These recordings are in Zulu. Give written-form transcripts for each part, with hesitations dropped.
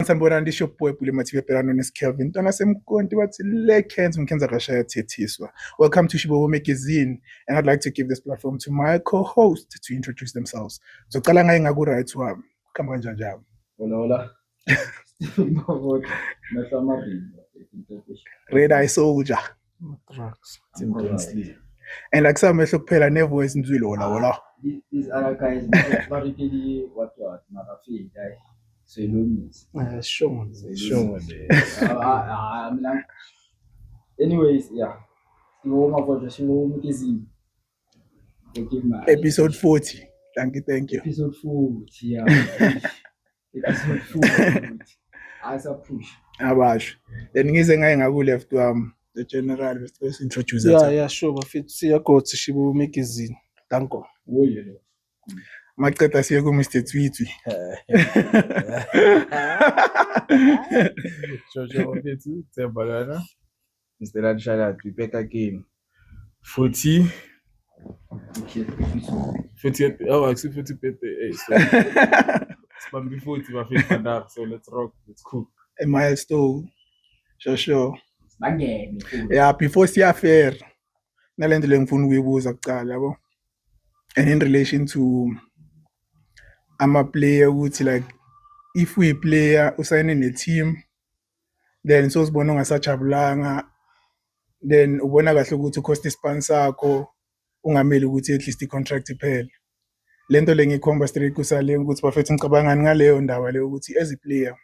sanibonani ndishop boy bule mathibe bhelana noNeskelvin ntwana semkonti bathi lekhenza umkhenza kashaya thethiswa. Welcome to Shibobo Magazine, and I'd like to give this platform to my co-host to introduce themselves. So qala ngaye ngaku-right wami khamba kanjani njalo? Hola. Red Eye Soldier. And like some mehlo kuphela nevoice nzwile hola. These other guys, not really what Marafi guy. So you know me. Sure. I'm like, anyways, yeah. Episode 40. Thank you. Episode 40, yeah. Episode 40. As a push. Abash. Then ngize ngaye ngaku-left the general first introduce Yeah, sure. Bafethu siyago to Shibobo Magazine. Danko. Woyelo. Maqeda siye ku Mr. Tweety. Jojo bafethu Tsembalana. Mr. Lanshala we back again. 40 oh actually 40 birthday. So it's been 40 bafethu, so let's rock. It's cool. A milestone. Sure. Bangene. Yeah, before siya fair. Nalento lengifuna ukuyibuza kuqala yabo. And in relation to I'm a player ukuthi like if we player usayine ne team then so sibona ungasajabulanga then ubona kahle ukuthi ucost sponsor sakho ungameli ukuthi at least i-contract iphele. Lento lengikhomba straight kusale ukuthi bafethu ngicabangani ngaleyo ndawo leyo ukuthi as a player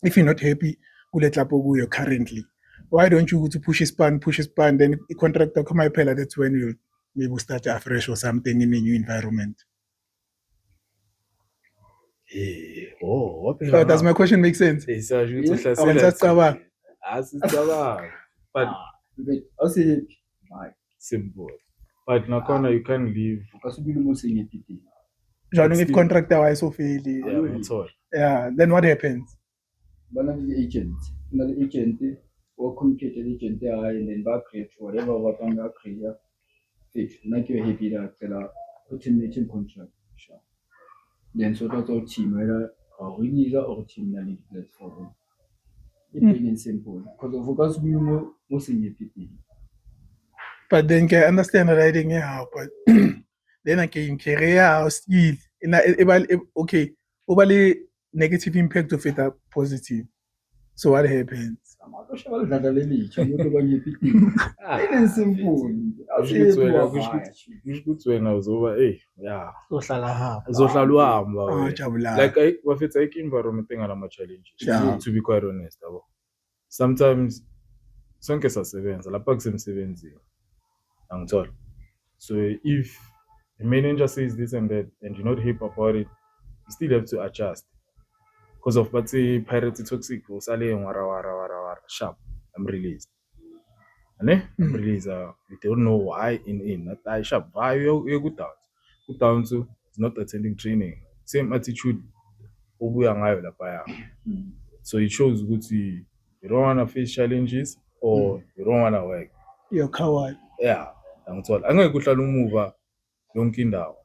if you're not happy kule club okuyo currently, why don't you go to push span then i-contract yakho mayiphela, that's when you maybe start afresh or something in a new environment. So does my question make sense? But also simple. But now you can leave. If contract wise so fail. Yeah, that's all. Yeah, then what happens? One of the agents, another agent or communicated agent there and then back create whatever what on that create. Not you happy that put in the team contract. Sure. Then so that's all team whether or release or team that is platform. It's simple. Because of focus we most in your But then can understand the writing how, but then again career still in okay, overly negative impact of it are positive. So what happens? It's simple. When I was over, yeah. Jabula. Like if it's like environment thing and challenges. Yeah. To be quite honest, sometimes some cases sevens, la pack some sevens. So if the manager says this and that, and you're not hip about it, you still have to adjust. Because of let's say piracy toxic or sale wara sharp, I'm released. And I'm released. We don't know why in not I sharp. Why you good out? Good down to it's not attending training. Same attitude. So it shows good to you don't wanna face challenges or you don't wanna work. You're a coward. Yeah. That's all. I'm going to move yonke indawo.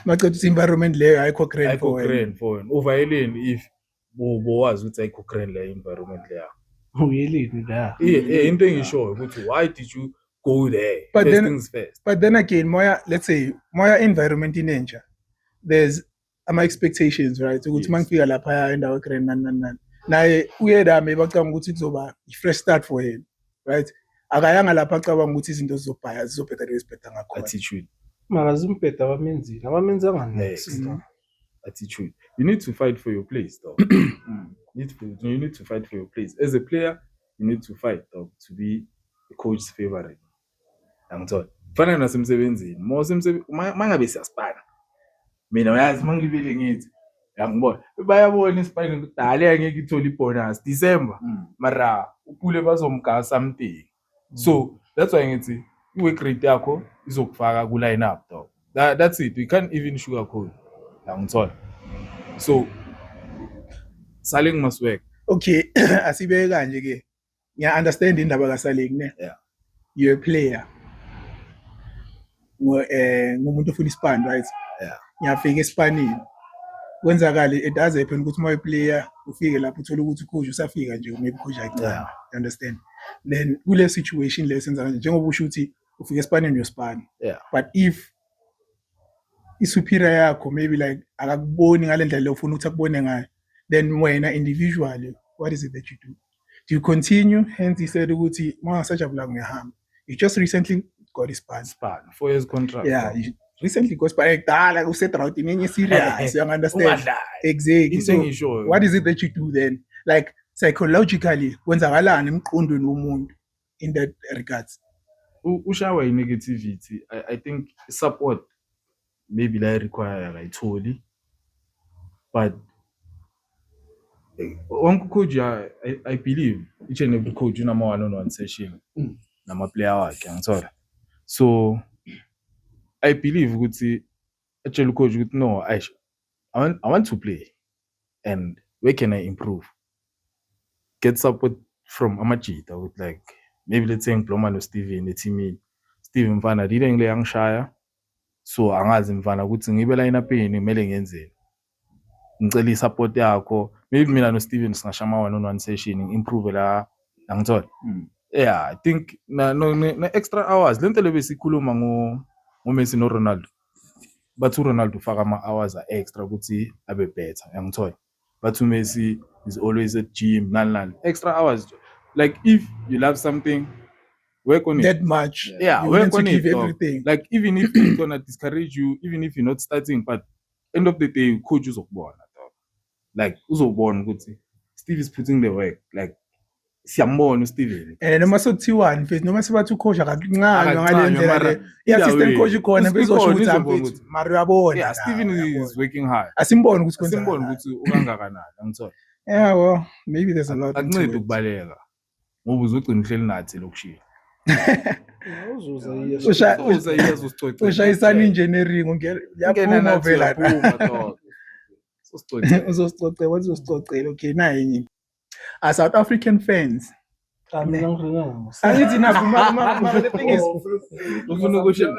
Maqeda ukuthi environment leyo ayikho grand for wena. Over if bowazi ukuthi ayikho grand le environment leyo. Uyelini la. Into engisho ukuthi why did you go there? But First then, things first. But then again, let's say moya environment in nature, there's my expectations, right? Ukuthi mangifika lapha endawo grand nan. Naye uyeda maybe bacanga ukuthi kuzoba fresh start for him, right? Akayanga lapha acabanga ukuthi izinto zizobhaya zizobhetha respect ngakhona. Attitude. Mara zimpeta abamenzi angane. Attitude. You need to fight for your place, though. You need to fight for your place. As a player, you need to fight, though, to be the coach's favorite. I'm told. Fana nasemsebenzini. Mangabe siyaspana. Mina uyazi mangibile ngithi yangibona. Bayabona ispine kudala angeke ithole ibonus December. Mara upule bazomgasa something. So that's why ngithi work rate yakho izokufaka ku line up though. That's it. We can't even sugarcoat. Yangithola. So Saling must work. Okay, asibe kanje ke. Ngiya understand indaba kaSaling ne. Yeah. You're a player. Ngumuntu ofuna ispan, right? Yeah. Ngiyafika espanini. Kwenzakala it does happen ukuthi uma player ufike lapho uthola ukuthi ucoach usafika nje maybe ucoach ayicala. Yeah. You understand? Then kule situation lessons njengoba usho ukuthi ufike esipaneni uyosipana. Yeah. But if superior yakho maybe like akakuboni ngalendlela ofuna ukuthi akubone ngayo, then wena individually what is it that you do? Do you continue? Hence he said ukuthi mangasajabula ngiyahamba. You just recently got his span. 4 years contract. Yeah, you recently got span ekudala uset route inenye serious. You understand? Exactly. So what is it that you do then? Like psychologically kwenzakalani emqondweni womuntu in that regards? Ushawa negativity. I think support maybe like require like totally, but one coach, I believe each and every coach you number one session, number player wakhe ngithola. So I believe ukuthi actually coach ukuthi no, I want to play, and where can I improve? Get support from Amajita with like maybe let's say Mploma Steven, the team Steven Mfana didn't ngile yangishaya, so angazi Mfana ukuthi ngibe line up yini kumele ngenzeni. Ngicela i-support yakho, maybe mina no Steven singashama one session improve la ngithola. Yeah, I think na extra hours lento lebe sikhuluma ngo Messi no Ronaldo. But Ronaldo faka ama hours extra ukuthi abe better ngithola. But Messi is always at gym, extra hours. Like if you love something, work on it. That much. Yeah, you work want to on give it. everything. Like even if it's gonna discourage you, even if you're not starting, but end of the day, coach is born. Like uzobona ukuthi Steve is putting the work. Like siyambona Steve. And noma sokuthiwani mfethu noma sibathi ucoach akancane ngalendlela le. I-assistant coach khona bezosho ukuthi mfethu Mario yabona. Yeah, Steven is working hard. Asimbona ukuthi kwenza. Asimbona ukuthi ukangakanani ngithola. Yeah, well, maybe there's a lot. Akuncede ukubaleka. Ngoba uzogcina uhleli nathi lokushila. Ushayisana engineering yaphuma vela. Uzosicocela what uzosicocela okay naye enye. As South African fans angithi naku the thing is ufuna ukusho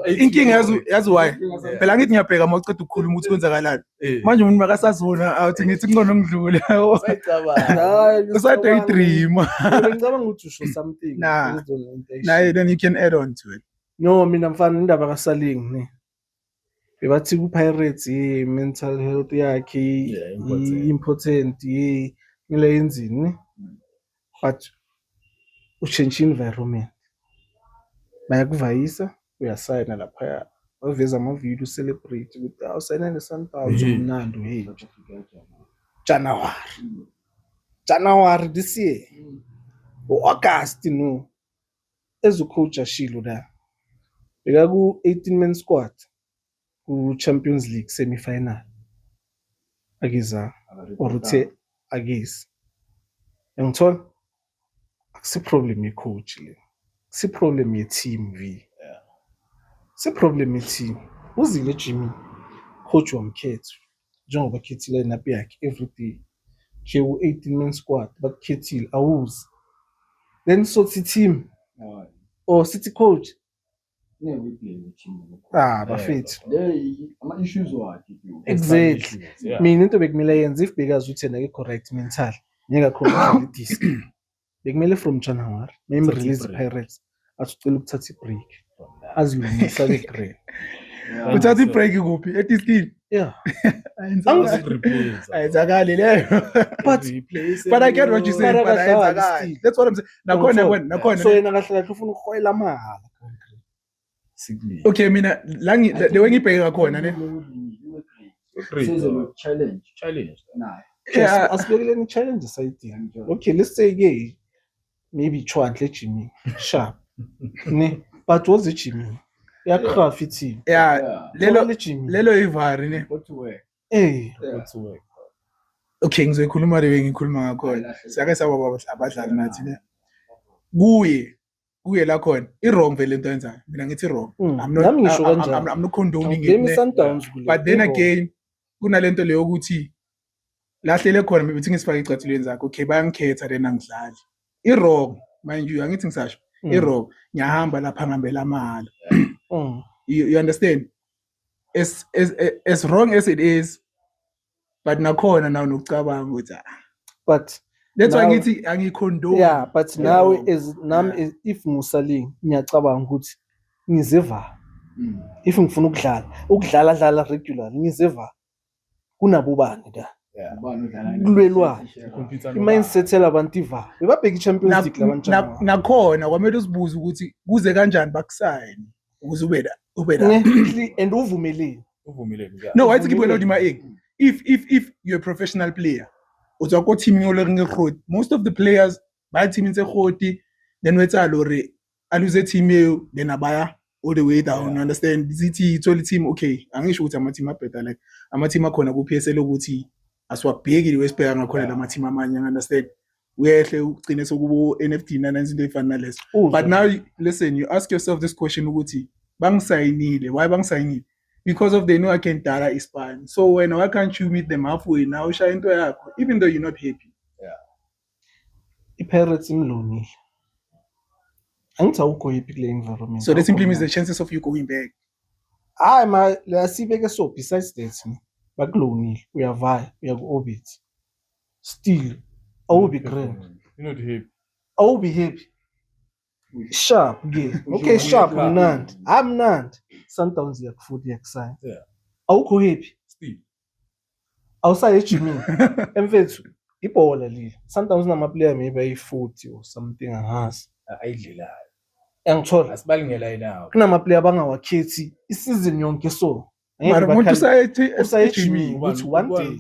inkinga yazi why phela ngithi ngiyabheka mawuceda ukukhuluma ukuthi kwenzakalani manje umuntu makasazona awuthi ngithi kungono ngidlule usa-daydream ngicabanga ukuthi usho something then you can add on to it. No, mina mfana indaba kaSaling ne bebathi ku-Pirates mental health yakhe important ngile yenzini but ushintsha environment bayakuvayisa uyasayina lapha uveza ama-video celebrate ukuthi awusayina ne-Sundowns umnandi hey January this year August no ezocoach ashilo la beka ku 18-man squad ku Champions League semi-final akiza or uthe akisi ngithola akusi problem ye-coach le akusi problem ye-team v si problem ye-team uzile Jimmy coach wamkhetha njengoba khethile lineup yakhe everyday ke u-18-man squad bakukhethile awuzi then so team or city coach bafethu ama-issues wakhe exactly mina into bekumele yenza if bekazi ukuthi yena ke-correct mental ngeke disk bekumele from January release Pirates asicela ukuthatha i-break azilungisa le-grey uthatha i-break kuphi etiskini yeah ayenzakali leyo but I get what you say but ayenzakali that's what I'm saying nakhona so yena kahle kahle ufuna ukuhoyela amahhala okay mina the way ngibheke ngakhona ne challenge naye asibekele challenge sayidinga okay let's say ke maybe Chwantle Jimmy sharp ne but was it Jimmy yakhrafi team lelo ivari ne go to work okay ngizoyikhuluma lewe ngikhuluma ngakhona sake saba abadlali nathi ne kuye la khona i-wrong vele into yenzayo mina ngithi wrong I'm not condoning it but then again kunalento leyo ukuthi lahlele khona maybe ngisifake icathulweni zakho okay bayangikhetha then angidlali i-wrong mind you angithi ngisasho i-wrong ngiyahamba lapha ngihambela amahhala you understand as wrong as it is but nakhona nawo nokucabanga ukuthi but that's why now- ngithi angicondone. yeah but Yeah. now if ngisaling ngiyacabanga ukuthi ngizeva if ngifuna ukudlala regular ngizeva kunabobani da kulwelwa i-mindset labantu iva bebabheka i-Champions League labantu nakhona kwamele uzibuze ukuthi kuze kanjani bakusayini ukuze ube da and uvumeleni no why keep going my egg if you're a professional player utswa ko team yo le reng khoti most of the players ba team tse khoti then wetsa lore a lose team yo then abaya all the way down understand zithi itholi team okay angisho ukuthi ama team abheda like ama team akhona ku PSL ukuthi aswabheki wesibheka ngakhona lama team amanye understand uyehle ugcine sokubo NFT nanenzinto ezifana nalezo but now listen you ask yourself this question ukuthi bangisayinile why bangisayinile because of they know I can dala ispan so why can't you meet them halfway now ushaya into yakho even though you're not happy i-Pirates imlungile angithi awukho happy kule environment so that simply means the chances of you going back hayi ma lasibeke so besides that bakulungile uyavaya uyaku-orbit still awubi grand you're not happy awubi happy sharp ke okay sharp mnandi amnandi Sundowns yakufunda yakusaya awukho happy still awusaye ejimini emfethu ibhola lile Sundowns namaplayer maybe ayi-40 or something angazi ayidlelayo angithola asibalingela nawo kunamaplayer abangawakhethi isizini yonke so mara umuntu usaye ejimini ukuthi one day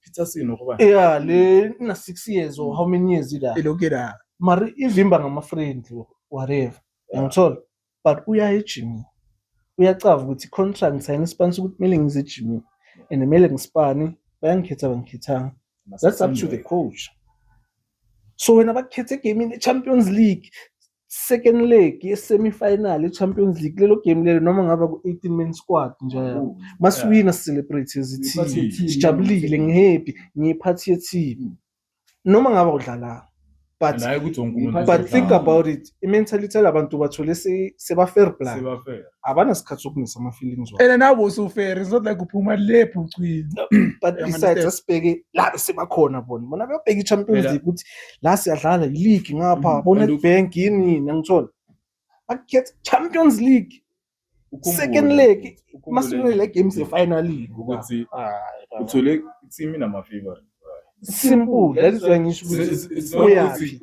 Peterson ngoba yeah le na 6 years or how many years ida elokera mara ivimba ngama-friend whatever angithola but uya ejimini uyacava ukuthi contract ngisayina isipani ukuthi kumele ngize ejimini and kumele ngisipani bayangikhetha bangikhethanga that's up to the coach so wena bakhethe game in the Champions League second leg ye-semi-final e-Champions League lelo game lelo noma ngaba ku-18 man squad nje masiwina celebrate as a team sijabulile ngihappy ngiyiphathi ye-team noma ngaba udlala but naye ukuthi wonke umuntu but think about it i-mentality labantu bathole seba-fair play abanasikhathi sokunisa ama-feelings wabo and nabo so fair it's not like uphuma le bucwini but besides asibheke la sebakhona bona bebheka i-Champions League ukuthi la siyadlala i-league ngapha bo-Nedbank yini ngithola bakhetha Champions League second leg masiwine le games ye-final ukuthi uthole team inama favorite simple that is why ngisho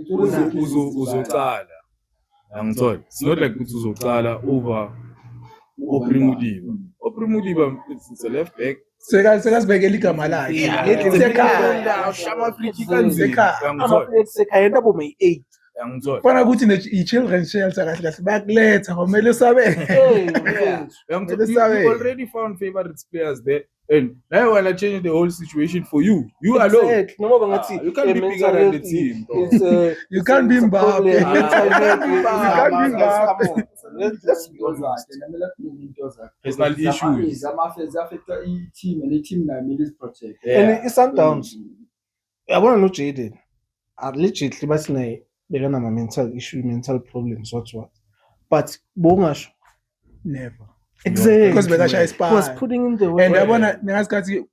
ukuthi uzocala angithola it's not like ukuthi uzocala over Oprimudiba it's a left back sekazibekela igama lakhe sekhaya shama free kick sekhaya bo may 8 angithola fana ukuthi i-children shelter kahle kahle bayakuletha kumele sabe you already found favorite players there and now when I change the whole situation for you alone noma bangathi you can't be bigger than the team you can't be Mbappe let's be honest personal issues affecta i-team and i-team nayo kumele iziprotect and i-Sundowns yabona no Jaden legitly bathi naye bekana mental problems what but bongasho never exactly because bekashaya ispa was putting in the way and yabona ngasikhathi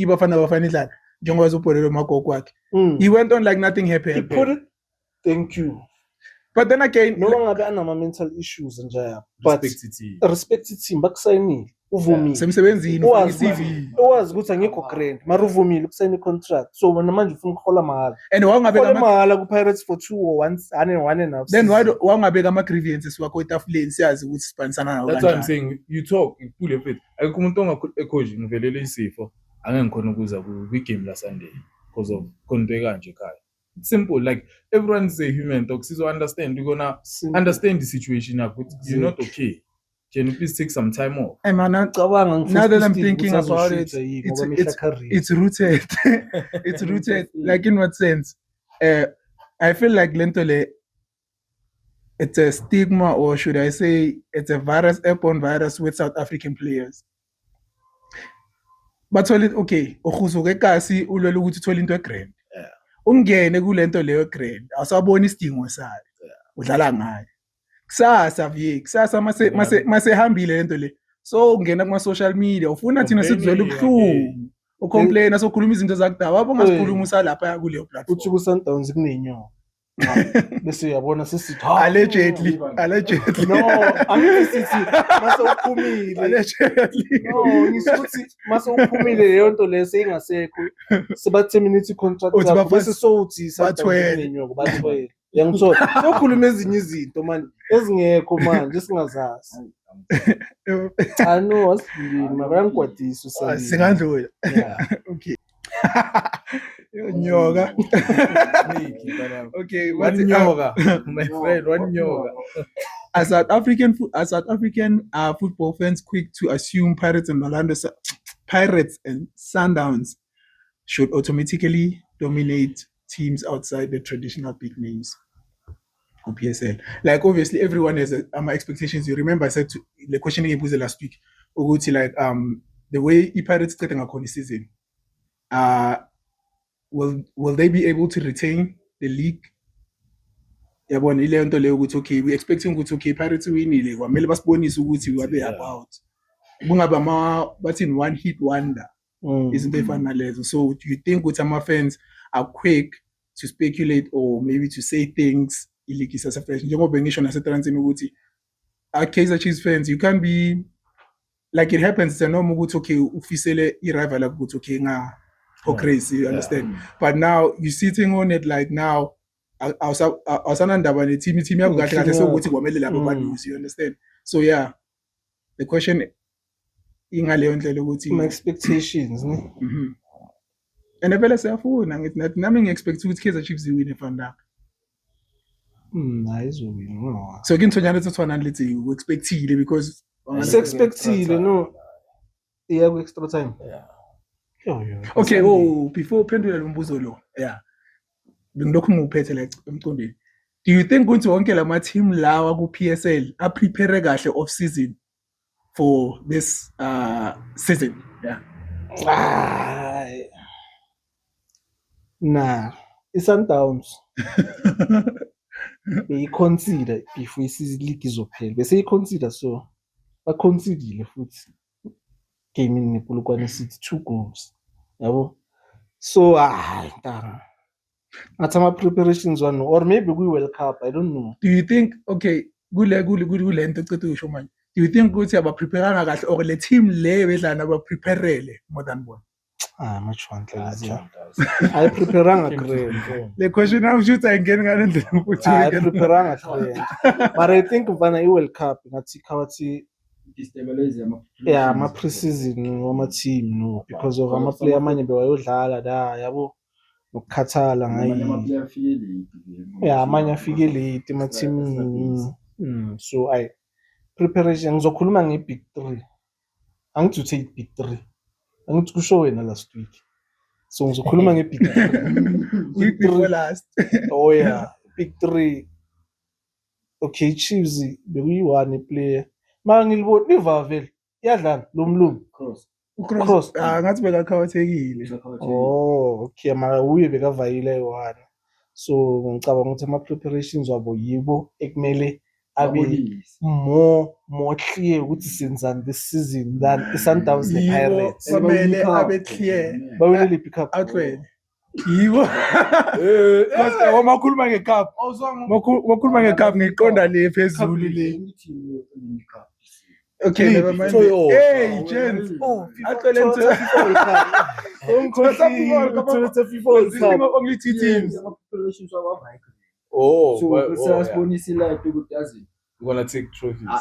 ibafana idlala njengoba uzobholelo magogo wakhe he went on like nothing he happened put it thank you but then again no ngabe anama-mental issues nje but respect team bakusayinile uvumile semsebenzini uwazi ukuthi angikho grand mara uvumile ukusayina i-contract so wena manje ufuna ukuhola mahhala and wawungabeka mahhala ku-Pirates for 2 or 1 and a half then wawungabeka ama-grievances wakho etafuleni siyazi ukuthi sipanisana nawo that's why I'm saying you talk pull your faith akukho umuntu ongacoach ngivelele isifo angeke ngikhona ukuza kwi-game la Sunday because of konto ekanje ekhaya. It's simple, like everyone's a human talk, so understand, you're gonna understand the situation now, but you're not okay. Can you please take some time off? Hey man, now that I'm thinking about it, it's rooted. It's rooted. Like in what sense? I feel like Lentole, it's a stigma, or should I say, it's a virus, airborne virus with South African players. But okay, ukhuzeke kasi ulwela ukuthi uthola into egrand. Ungene kulento leyo egrand, awusabona isidingo sayo. Udlala ngayo. Kusasa mase hambile lento le. so ungena kuma social media ufuna thina sikuzwele ubuhlungu ucomplain sokhuluma izinto zakudaba wabo ngasikhuluma usalapha kuleyo platform uthi ku-Sundowns kunenyoka bese uyabona sesithi allegedly no angithi sithi mase uphumile allegedly no ngisuthi mase uphumile leyo nto leyo seyingasekho sebaterminate i-contract Uthi yakho bafase- bese sowuthi bathwele. kunenyoka bathwele yangithola sokhuluma ezinye izinto manje ezingekho manje esingazazi no asivini makangigwadisa usalini singandlula okay nyoka okay what Wanyoka, my friend, wanyoka. Are South African football fans quick to assume Pirates and Sundowns should automatically dominate teams outside the traditional big names of PSL? Like obviously everyone has my expectations. You remember I said the question I posed last week. Ukuthi like the way Pirates starting a season, will they be able to retain the league? Yabona ile nto leyo ukuthi okay we expecting ukuthi okay Pirates winile kwamele basibonise ukuthi what they about kungaba bathi one hit wonder izinto efana lezo. So do you think ukuthi ama fans are quick to speculate or maybe to say things iligi sasefresh njengoba ngisho nasetransini ukuthi Kaizer Chiefs fans you can't be like it happens it's a normal ukuthi okay ufisele i-rival ukuthi okay for crazy you understand but now you sitting on it like now awusanandaba ne-team yakho kahle kahle sekuthi kwamele labo balose you understand. So yeah the question ingaleyo ndlela ukuthi my expectations ne and vele siyafuna ngithi nami ngi-expect ukuthi Kaizer Chiefs iwine fanda ayizowina no so ke nthonyana etsethwana lethi u-expectile because se-expectile no iya ku-extra time okay before uphendule lo mbuzo lo bengilokhu nguphethe la emqondweni. Do you think ukuthi wonke lama team lawa ku PSL a prepare kahle off season for this season? Nah, i-Sundowns beyi-consider before league izophela bese i-consider so baconsiderile futhi game nePolokwane City 2 goals yabo so ntanga ngathi ama-preparations one or maybe kwi-World Cup I don't know. Do you think okay kule nto eceda usho manje do you think ukuthi abapreparanga kahle or le team leyo bedlana abapreparele more than one? Machwanhla ayipreparanga grand Le question now shoot ayingeni ngale ndlela ukuthi ayipreparanga grand but I think mfana i-World Cup ngathi khawathi destabilize ama-pre-season wama-team no because of ama-player amanye bewayodlala la yabo nokukhathala amanye afike late emathimini so preparation ngizokhuluma nge-big 3 angithi uthe big 3 angithi kusho wena last week so ngizokhuluma nge-big 3 week before last big 3 okay Chiefs bekuyi-1 player mara ngilibona ivavele iyadlala lo mlungu Cross ngathi bekakhawathekile. Okay mara uye bekavayile eyi-1 so ngicabanga ukuthi ama-preparations wabo yibo ekumele abe more clear ukuthi senzani this season than i-Sundowns ne-Pirates Kumele abe clear bawine liphi cup outward yibo because wamakhuluma ngecup wakhuluma ngecup ngiqonda le phezulu le. Okay, never mind. Hey, gents. Actually, only 2 teams. We're gonna take trophies.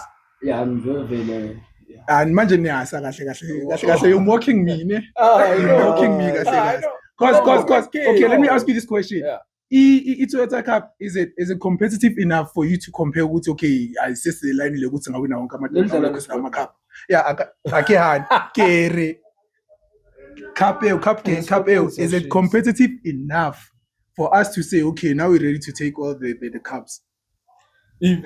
And manje niyasa kahle you're mocking me ne? You're mocking me kahle. Cause okay, let me ask you this question. I-Toyota Cup is it competitive enough for you to compare with okay ayisese line le ukuthi ngawina wonke ama cup ake hard kere cup is it competitive enough for us to say okay now we're ready to take all the cups? If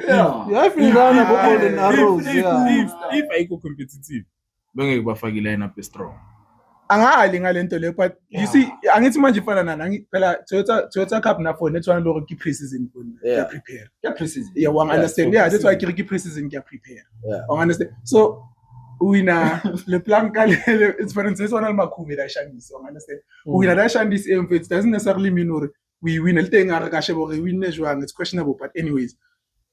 ayikho competitive bengeke bafake line up strong angali ngalento le but you see angithi manje ifana nani phela Toyota Cup na for netwana lo ki pre-season ya prepare preseason understand that's why ki pre-season ki prepare understand. So Uwina le planka it's for instance one makhume la shandisi, you understand? Uwina la shandisi it doesn't necessarily mean or we win el teng a re ka shebo re win jwang, it's questionable, but anyways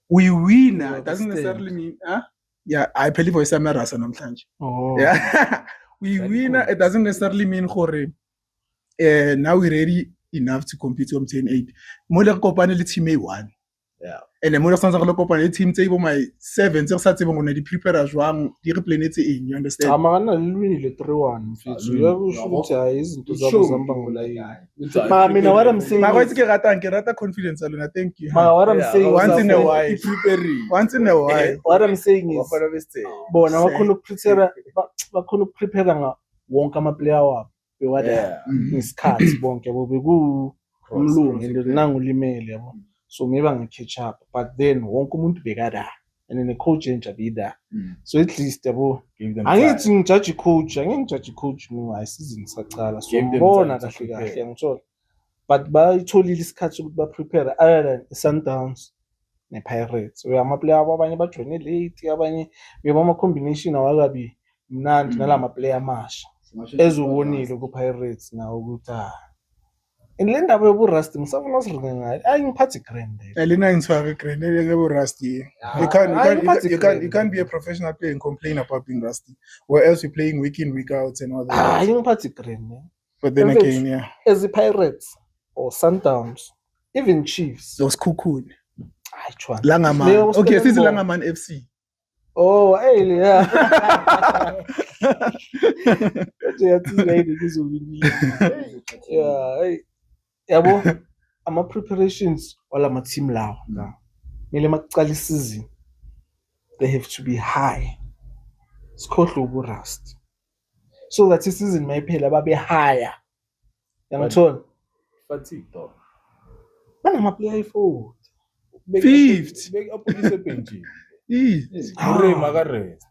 we win it doesn't necessarily mean yeah I believe for some rasa namhlanje. Yeah. We win it doesn't necessarily mean gore now we're ready enough to compete on 10-8. Mo le kopane le team A1. Yeah. And then mo le sanza go kopane le team tse bo my 7 tse sa tsebong ona di prepare jwang di re planetse eng, you understand? Amana lwini 3-1 mfethu yakusho ukuthi hayi izinto zabo zihamba ngolayini. Mina what I'm saying Mara ke rata confidence alona, thank you. what I'm saying once in a while what I'm saying is bona bakhona ukuprepare nga wonke ama player wabo bewada ngesikhathi bonke bobe umlungu and nangu limele yabo, so maybe I'm catch up, but then wonke umuntu bekada and then the coach enja be there, so at least yabo angithi ngijudge coach mina ayisizini saqala, so ngibona kahle kahle ngithola, but bayitholile isikhathi sokuthi ba prepare other than Sundowns ne Pirates. We ama player abanye bajoine late, abanye beba ama combination awakabi mnandi nalama player amasha ezubonile ku Pirates na ukuthi le ndaba yobu Rusty ngisafuna usiringa ngayo ayingiphathi grand Elena insware grand yebo Rusty. You can't be a professional player and complain about being rusty, where else you're playing week in week out and all that. ayingiphathi grand. But then again, yeah, as the Pirates or Sundowns, even Chiefs, those cool ay chwana Langaman. Okay, this is Langaman FC. Oh, hey, yeah. Yeah, hey. Yabo, ama preparations wala ama team lawo. Mele makuqala isizini. They have to be high. Sikhohle ubu rust. So that isizini mayiphela babe higher. Yangithola? Fatigue though. Banama player forward. Fifth. Big up police bench. Yes. Ure magarest.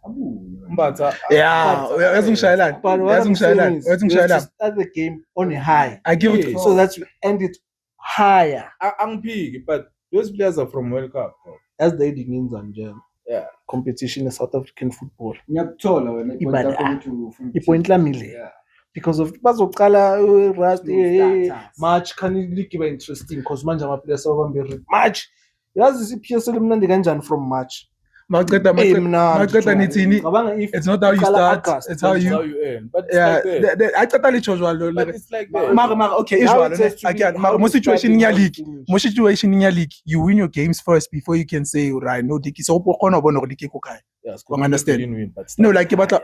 Mbatha. Yeah, yazungishayelana. But what I'm saying is, Yazungishayelana. start the game on a high. I give it So that you end it higher. I'm big, but those players are from World Cup. As they begin Zanjan. Yeah. Competition in South African football. Ngiyakuthola wena Ibada. ukuthi ufuna Ipoint lamile. Yeah. Because of bazoqala Rust Starters. March can league be interesting because manje ama players abambe March. Yazi iPSL imnandi kanjani from March. Maqeda nithini? It's not how you start, it's how you end. But it's yeah, like that. I totally chose one. But it's like that. Mara, okay, again, most situation in your league, you win your games first before you can say right. No, Diki, so kono bono Diki kokai. Yes, You understand? win, but No, like but ko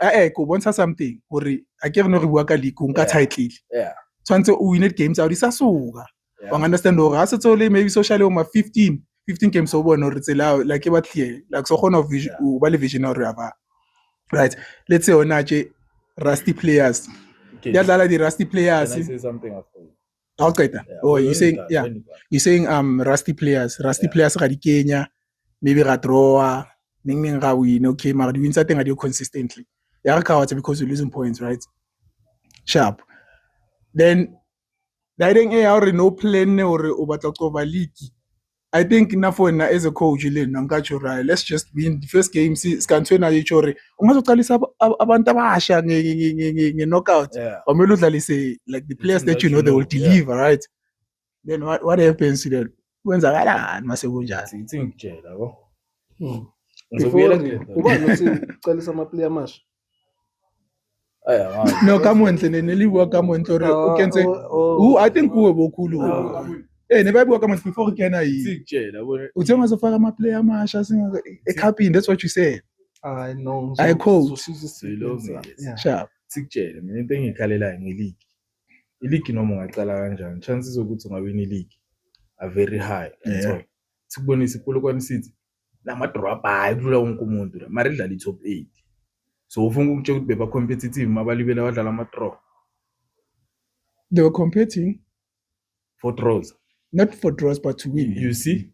bontsha something. Hore I can't no re bua ka league nka title. Yeah. Tshwantse o win games out isa suka. Yeah. You understand? Or as it's only maybe socially over 15 games so bona re tsela like ba clear. Like so kono vision ba le vision or aba. Right. Let's say onaje rusty players. Okay. Yadlala the rusty players. Can I say something after you? Okay. Yeah. Oh, you saying rusty players ga di Kenya, maybe ga draw, ning ga win, okay, mara di win sa teng ga di consistently. Ya ka what's because you're losing points, right? Sharp. Then I think no plan or over league. I think enough for as a coach right. Let's just win the first game. Scantuena yichore. Ungazoqalisa abantu abasha nge knockout. Yeah. Or maybe say like the players that you know they will deliver, right? Then what happens to them? Kwenzakalani mase kunjani? It's in jail, yabo. Uqalisa ama player amasha. No, come on, Neli work come on to can say who I think who bokhulu. Never work come before can I. It's in jail, yabo. Uthenga zofaka ama player amasha singa ekhapini, that's what you said. I know. I quote. Sharp. It's jail. Mina into engikhalela nge-league. I-league noma ungaqala kanjani, chances zokuthi ungawina i-league are very high. Yeah. Sikubonisa iPolokwane City lama drop high kudlula wonke umuntu la mara idlala i-top 8. So ufuna ukutshela ukuthi beba competitive mabalibela badlala ama draw They were competing for draws. not for draws but to win. You see?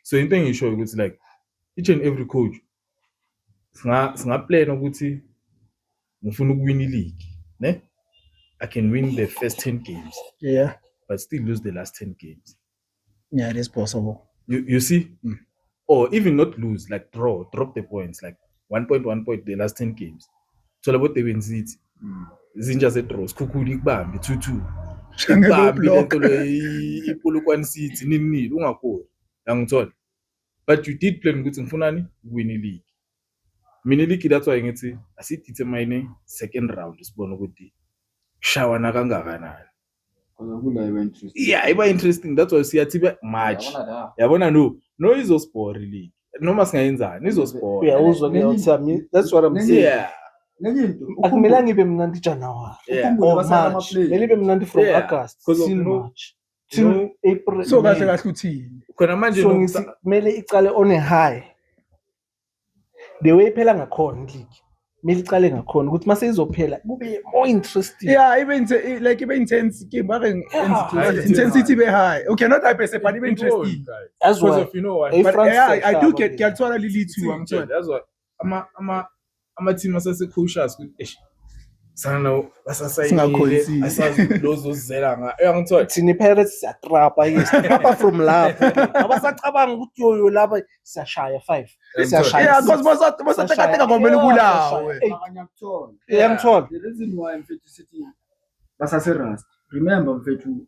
So into engisho ukuthi like each and every coach singa plan ukuthi ngifuna ukuwina i-league, ne? I can win the first 10 games Yeah. but still lose the last 10 games. Yeah, it is possible. You see? Or even not lose, like drop the points, like 1 point the last 10 games. thola bo Durban City zinja ze-draw sikhukhuli kubambe 2-2 Ngelo ibambi block. lento le iPolokwane City nini ungakhona yangithola but you did plan ukuthi ngifunani win league mina league that's why ngithi asidetermine second round sibona ukuthi shawana kangakanani Because kula iba interesting. yeah iba interesting that's why siyathi match yabona no izospore league noma singayenzani izospore uyawuzwa ke uthami that's what I'm saying yeah Nenye into akumelanga ibe mnandi January ukhumbule or basala March ama-play. mele ibe mnandi from Yeah, August 'cause of till no- March till April So May. kahle kahle uthini? khona manje so ngithi kumele icale on a high the way iphela ngakhona league mele icale ngakhona ukuthi mase izophela kube more interesting Yeah, even like even intense game, Yeah. intensity be high. Okay, not that person, but even interesting. That's because why of you know why Hey, But France yeah, I do Seychelles, get yeah. Galtwala Lily too. I'm told. that's why ama team asesecautious sana basasayile Singakhonzile. asazozela ngangithola thina iPirates siyatrapa yes trapa from lapho abasacabanga ukuthi yoyo lapha siyashaya 5 siyashaya Yeah, 6. because most of the katika ngomeli kulawe. Ngiyakuthola. Ngiyakuthola. The reason why mfethu sithi basase rust. Remember mfethu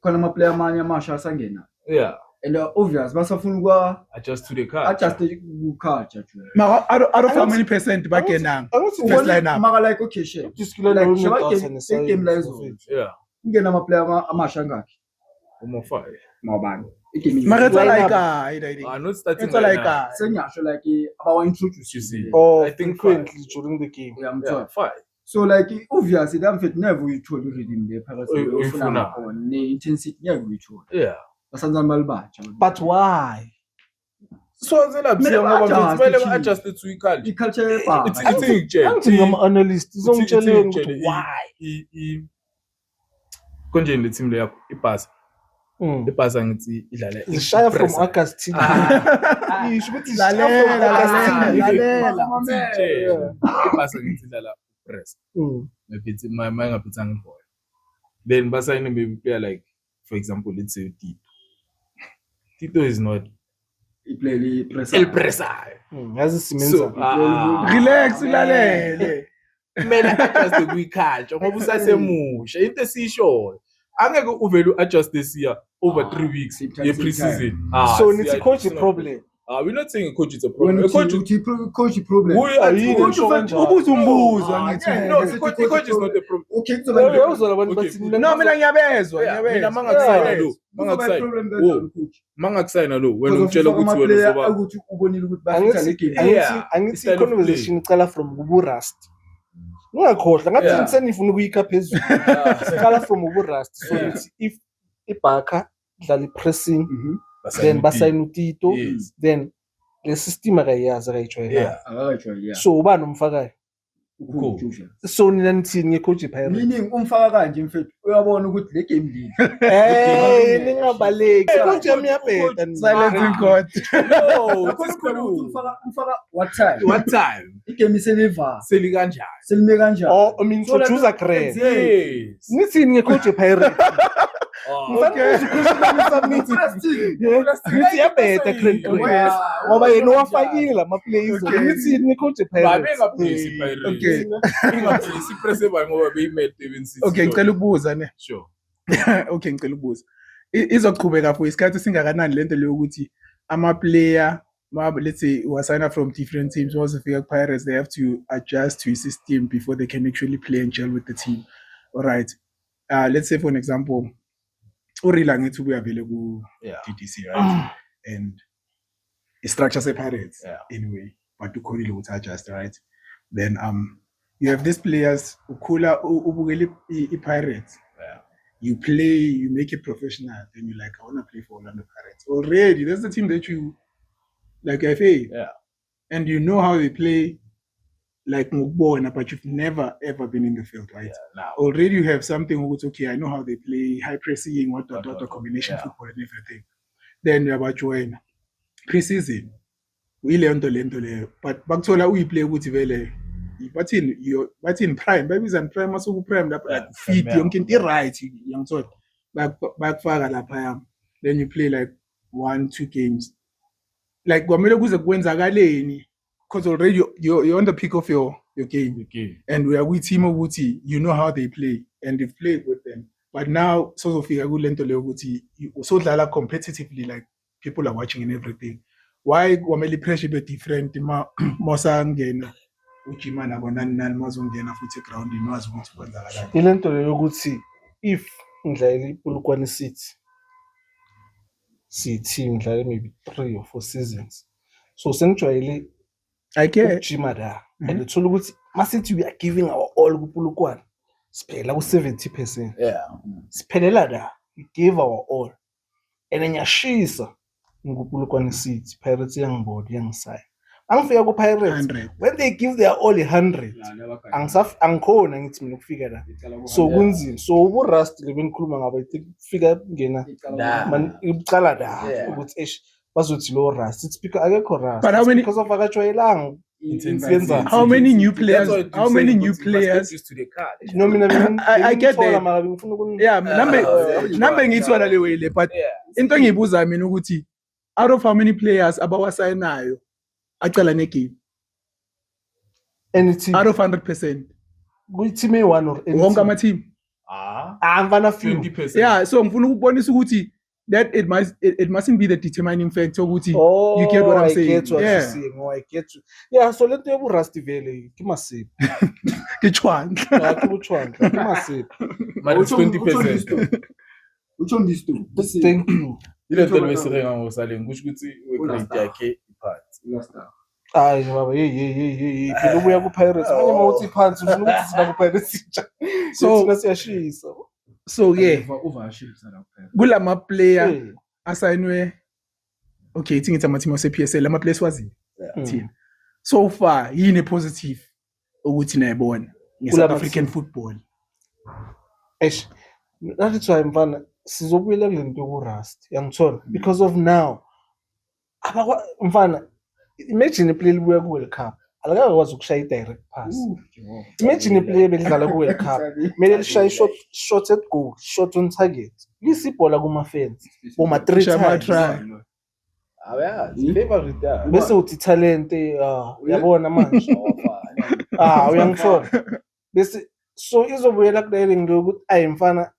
khona ama player amanye amasha asangena. yeah And obvious basafuna ukwa adjust to the card adjust ku culture too. Mara, out of how many percent back in now? Angithi First lineup. Maka like okay share. diskula Like, lo sheba Newcastle game la izolo. yeah Ingena ama player amasha ngakhi? umo 5 Mawabani. Igame Mara it's Lineup. like not starting it's like senyasho like abawa introduce you see or I think frequently during the game Yeah, I'm yeah sorry. 5 So like obviously that mfethu never uyithola rhythm le phakathi Uyifuna. ufuna khona ne intensity never uyithola. yeah Basanza malibatsha. but why so zela Kumele ngoba ba-adjust kumele i-team. adjust to i-culture I-culture yebhaka. angithi ngama-analyst izongitsheleni ukuthi why konje le team le yakho ibhasa Mm. ibhasa ngithi idlala zishaya from pressure. August till isho ukuthi Lalela, zishaya from August till lalela. ibhasa ngithi idlala press Mm. maybe mangaphithanga ibhola then basayine maybe player like for example let's say Tito is not I-play li-press. el pressor Mm, yazi so simenza relax, ulalele. kumele adjust kwi-culture ngoba usasemusha into esiyishoyo angeke uvele u-adjust this year over 3 weeks same time, ye-preseason so nithi coach problem we're not saying a coach is a When problem a coach uthi coach problem. Who are you? Coach ufana- Ubuza umbuzo Ah, ngithi. yeah, no yeah. a coach is not a problem Okay, kuzoba ne- uyawuzwa abantu Okay, bathi good. No, mina ngiyabezwa, Yeah, mina ngiyabezwa. mangakusayina Yeah. lo kuzoba mangakusayina problem Oh. kanjani coach? mangakusayina lo wena Because of ungitshela ufaka ukuthi wena ama-player uzoba ukuthi ubonile ukuthi bafitha le game. Yeah, angithi style of play. i-conversation icala from uburust ungakhohlwa ngathi Yeah. senifuna ukuyikha phezulu siqala from uburust so Yeah. nithi if ibhaka dlala i-pressing Mhm. then basayina uTito Yes. then le system akayazi akayijwayelanga yeah Akakajwayele, yeah. so ubani umfakayo Coach ufana. so nina nithini ngecoach Pirates Meaning umfaka kanje mfethu uyabona ukuthi le game lead. ningabaleki coach yami yabheda Silence in court. no Yakho it's khona ukuthi cool umfaka what time? what time Igame iseliva. seli kanjani Selime kanjani? or I mean introducer grade yes nithini ngecoach Pirates Okay. nithi yabheda grade ngoba yena owafakile ama-players Okay. nithini ngecoach babe Pirates ngaphisi Pirates Okay. ingaphisi press by ngoba beyimele Durban City Okay, ngicela ukubuza ne. sure Okay, ngicela ukubuza. Izoqhubeka for isikhathi singakanani lento leyo ukuthi ama-player let's say sign up from different teams once they figure Pirates they have to adjust to a system before they can actually play and gel with the team. All right. Let's say for an example urila ngithi uyavele ku yeah DDC, right? And structure separates Yeah. anyway, but ukhonile ukuthi adjust, right? Then you have these players ukhula ubukela i-Pirates. Yeah. You play, you make it professional, then you're like, I want to play for Orlando Pirates. Already, that's the team that you like FA. Yeah. And you know how they play like Mukbona, but you've never ever been in the field, right? now Already you have something which, okay, I know how they play, high pressing, what combination Yeah. football and everything. Then you're about join pre-season. Lento le. But bakuthola uyiplay ukuthi vele bathini prime, babiza ni prime masuku prime lapha Yeah, like fit prime, yonke into right ngiyangithola. Bakufaka lapha. Then you play like 1-2 games. Like kwamele kuze kwenzakaleni because already you're on the peak of your your game. Okay. And we are with team ukuthi you know how they play and you've played with them. But now sozofika kulento leyo ukuthi usodlala competitively, like people are watching and everything. Why kwamele pressure be different mosangena ujima nabo nani mazongena futhi ground inwazi ukuthi kwenzakalani. Ilento leyo ukuthi if ngidlala iPolokwane City ngidlala maybe 3 or 4 seasons. So sengijwayele I get ujima da. And uthola ukuthi masithi we are giving our all kuPolokwane. Siphela ku-70%. Yeah. Siphelela da. We gave our all. And then yashisa nguPolokwane City. Pirates yangisaya. Angifika ku-Pirates. 100. When they give their all 100. Angikhona ngithi mina ukufika la. So kunzima. So ubu-rust le benikhuluma ngabo I think kufika ngena iqala da ukuthi bazothi lo rust. It's because akekho rust. But how many because of akajwayelanga. How many new players? How many new players? No, I get that. Yeah, number ngithwala le way le, but into engibuza mina ukuthi out of how many players abawasayinayo aqala negame? Any team Out of 100%. Kuyi-team eyi-1 or any Wonke team? ama-team. Ngifana few. 20%. Yeah, so ngifuna ukubonisa ukuthi that it mustn't be the determining factor ukuthi you get what I'm saying. I get what Yeah. you're saying. I get you. Yeah, so lento yobu-rust vele kimasiphi. Kichwandla. Kibuchwandla, kimasiphi. But it's 20%. Which one is two? Thank you. Ile nto mesere ngosaleng kusho ukuthi we-grade yakhe iphansi. Hayi baba hey phela ubuya ku-Pirates manje mawuthi phansi ufuna ukuthi sina ku-Pirates So- thina siyashisa. So yeah, Overships are up there. kulama player Hey. asayinwe okay ithi ngithi ama-team ase-PSL ama players wazi Mm. team so far yini positive ukuthi nayibona nge-South Kulama African team. football. Eish, that's why mfana sizobuyela kule nto yoku-rust yangithola because of now mfana imagine iplayer libuya ku-World Cup alikakwazi ukushaya i-direct pass. Imagine iplayer belidlala ku-World Cup kumele lishaye shot at goal, shot on target, lisibhola kuma-fence boma 3 Shama times try. Awayazi, favorite yakhe. bese uthi talent yabona manje uyangithola bese so izobuyela kulele ngilo ukuthi ayi mfana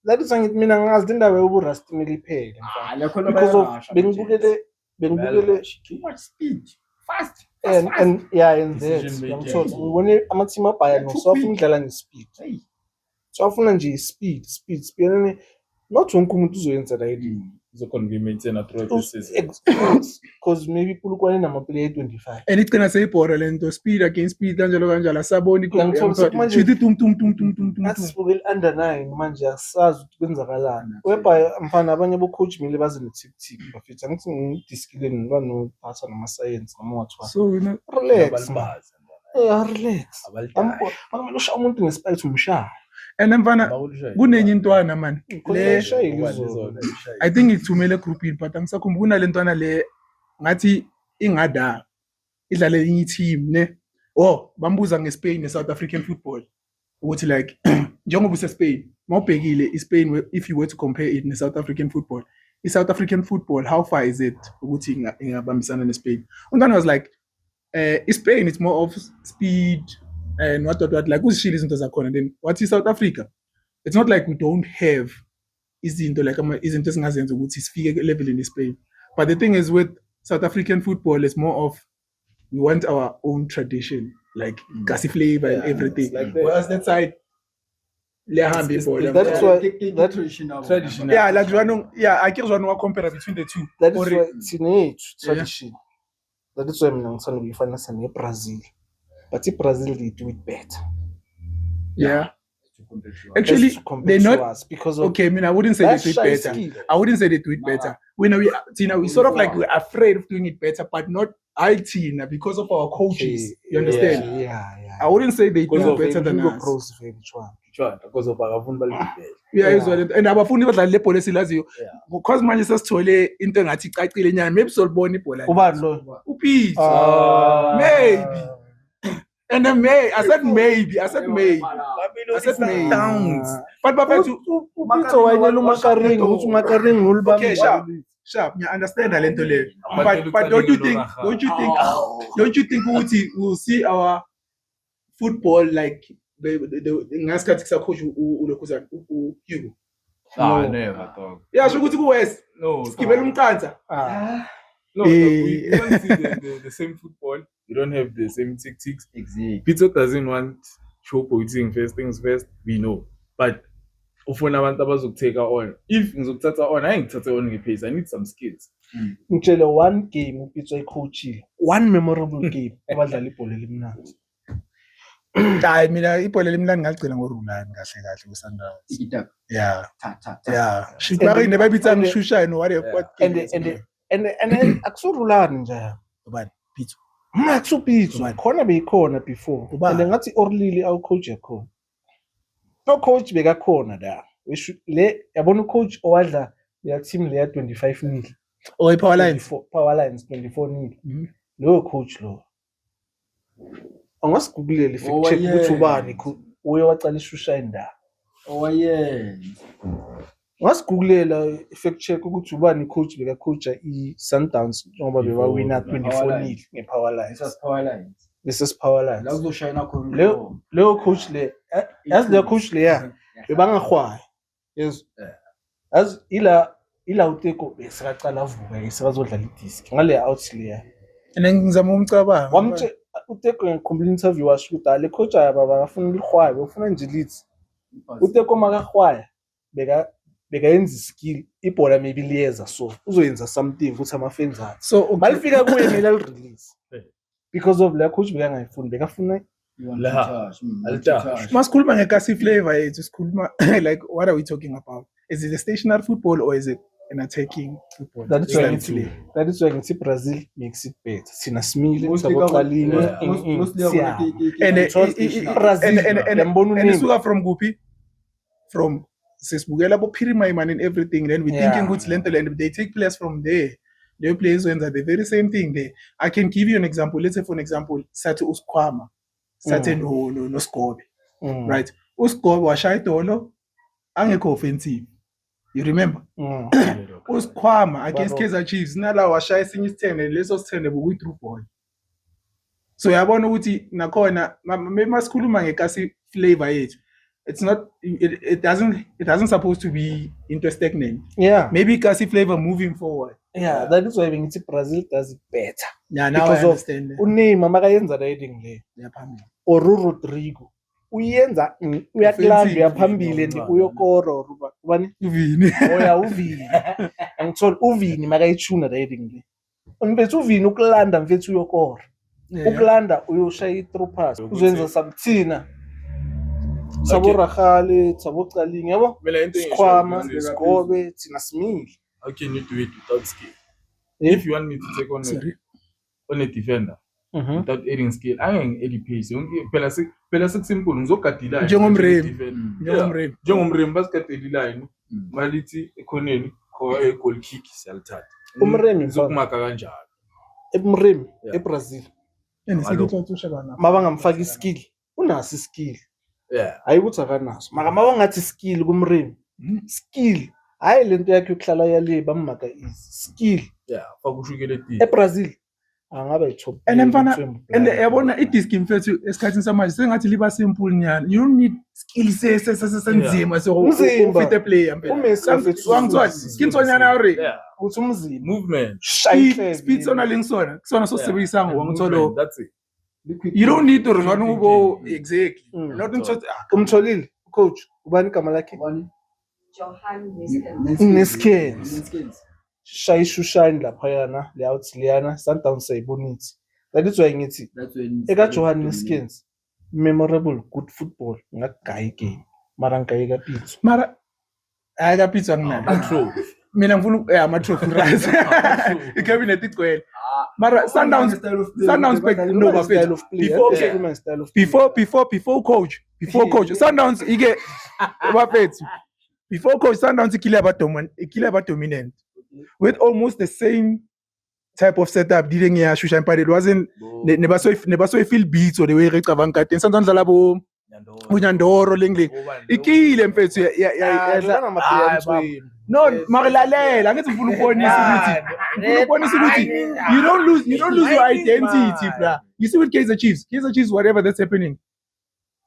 that is ngithi mina ngazi indaba yobu-rust kumele iphele mfana because of bengibukele Too much speed. Fast. and yeah and that Decision making. uyangithola ngibone ama-team abhaya so afuna ukudlala nge-speed Hey. so afuna nje speed and not wonke umuntu uzoyenza la idea Uzokhona ukuyi-maintaina throughout the season. because maybe iPolokwane nama-player 25 And igcina seyibhora lento speed against speed kanjalo asaboni Ngiyangithola ukuthi manje- shithi tum. nathi sibukele under 9 manje asisazi ukuthi kwenzakalani whereby mfana abanye bocoach mele baze ne-tip bafethu angithi ngidiskile ngiba nophatha namasayensi noma wathiwa So you know, relax man. Abalibazi. Relax Abalidayi. bakumele ushaya umuntu ngespite umshaya and then mfana Abawulishayi. kunenye intwana man Khona le ayishayile Ngoba izolo. lizona ayishayi. I think ngithumele groupini but angisakhumbuli kunale ntwana le ngathi ingada idlale enye team ne bambuza ngeSpain neSouth African football ukuthi like njengoba useSpain mawubhekile iSpain if you were to compare it neSouth African football iSouth African football how far is it ukuthi ingabambisana neSpain. Untwana was like iSpain it's more of speed and what like uzishila izinto zakhona then what is South Africa it's not like we don't have izinto like izinto esingazenza ukuthi sifike level in Spain, but the thing is with South African football it's more of we want our own tradition like Kasi flavor and everything like that. whereas that side lehambe ball That's why that Traditional. yeah like I can't compare between the two. that is Or- why thina yethu tradition that is why mina ngithanda ukuyifanisa neBrazil but iBrazil they do it better yeah actually Let's compare they're to not us because of okay. I mean, I wouldn't say they That's do it shy better. skill. I wouldn't say they do it better. We sort of like we're afraid of doing it better, but not Tina because of our coaches. You understand? Yeah. I wouldn't say they do Because it of better than Hugo us. Bros vele chwa. Sure, because of abafuni balibhele. Yeah, Yeah. as well. And abafundi badlala lebhola esilaziyo Yeah. because manje sesithole into engathi icacile nyana maybe solibona ibhola. Ubani lo? Upeace. Ah. Maybe. And then I said maybe. I said maybe. I said maybe. Downs. But Bafethu, Upitso wayela uMakaring, uthi uMakaring ngulibamba. okay, sharp. You understand that lento leyo. But don't you think ukuthi we'll see our football like ngasikhathi kusacoach uLokhuzana uHugo. No, never dog. Yasho ukuthi kuWest No, sigibela umqansa. No, we don't see the same football. You don't have the same tactics. Exactly. Peter doesn't want show pointing first things first. We know, but ufuna abantu abazokuthatha on. If ngizokuthatha on, angithathe on ngepace. I need some skills. Ngitshele one game uPitso icoachile, one memorable game abadlala ibhola elimnandi. Hayi mina ibhola elimnandi ngagcina ngoRulani kahle kuSundowns. Itap. Yeah. Ta. Yeah. Shikari nebabitsa mshusha no what And akusurulani nje. ubani Pitso. Makusupitso khona beyikhona before. And ngathi Orlili awu coach yakho. No coach bekakhona la. Le yabona ucoach owadla le team le ya 25-0. Power Lines 24-0. Lo coach lo. Angasigugulele fact check ukuthi ubani uye wacala ishusha indaba. Ngasigugulele fact check ukuthi ubani coach beka coacha iSundowns ngoba bewawina 24-0 ngePower Lines. This is Power Lines. La kuzoshayina khona. Leo coach le as the coach le ya bebangahwaya. Yes. As ila uteko besakaqala avuka isakazodlala idisk ngale out le. ngizama umcabanga. Wamtshe uteko ngikhombula interview washo ukuthi ale coach baba bafuna ilihwaya bafuna nje lithi. Uteko makahwaya beka yenza skill ibhola maybe liyeza so uzoyenza something ukuthi ama-fans athi. So balifika kuye mele release. Because of la coach bekangayifuni bekafuna masikhuluma ngekasi flavor yethu sikhuluma like what are we talking about? Is it a stationary football or is it an attacking football? That is why ngithi Brazil makes it better. Sina smile saboqalini and suka from kuphi from sesibukela bo Pirimaiman and everything then we thinking ukuthi lento and they take players from there. They players when the very same thing there. I can give you an example. Let's say for an example Sathi uSikhwama Sathi no Scobe. Right? uSikhwama washaya idolo angekho offensive. You remember? uSikhwama against Kaizer Chiefs nala washaya esinye isithende leso sithende bokuyi through ball. So yabona ukuthi nakhona masikhuluma ngekasi flavor yethu. It's not. It doesn't supposed to be into stagnant. Yeah. Maybe kasi flavor moving forward. Yeah, that is why ngithi Brazil does it better. Yeah, now I understand. uNeymar makayenza riding le. Yaphambili. Or Rodrigo. Uyenza uyaklanda uyaphambili and uyokoro ubani? Uvini. Oya uvini. Angithola uvini makayichuna riding le. Unibethu uvini ukulanda mfethu uyokoro. Ukulanda uyoshaya i-through pass. Uzenza something. Sabo Rahale, Sabo Caling, yabo? Sikhwama, Scobe, thina simile. How can you do it without skill? If you want me to take on a defender without adding skill, angeke edit pace. Phela simple ngizogadila. Njengomrembi basikadeli line. Malithi ekhoneni kho goal kick siyalithatha. Umrembi ngizokumaka kanjalo. Umrembi eBrazil. Mabangamfaki skill. Unaso skill. Yeah. Hayi ukuthi akanaso. Maka mabangathi skill kumrembi. Skill. Hayi lento yakhe ukuhlala yale bamaka is skill. Yeah, fakushukele ti. eBrazil angaba top. And yabona idisk mfethu esikhathini samanje sengathi liba simple nyana. You don't need skill sensima so fit a player mpela. Wangithwa skintsonyana ore. Uthi umzimba Movement. Speed sona lingisona. Kusona so sebenzisa ngomtholo. That's it. You don't need to run go exactly. Not umtholile coach ubani igama lakhe? Johan Neskens. Shayishushine lapha yana le out liyana Sundowns sayibonisi. That is why ngithi eka Johan Neskens memorable good football ngagayi game mara ngayi ka Pitso. Mara aka Pitso angina. Mina ngifuna ama trophy rise. Icabinet igcwele. Mara Sundowns back no before coach Sundowns ike bafethu before coach Sundowns ikile dominant with almost the same type of setup didn't ngiyashusha impade it wasn't nebaso feel beats or the way recabanga kade Sundowns dlala bo unyandoro lengle ikile mfethu no marilalela ngithi ngifuna ukubonisa ukuthi you don't lose your identity bra. You see with Kaizer Chiefs whatever that's happening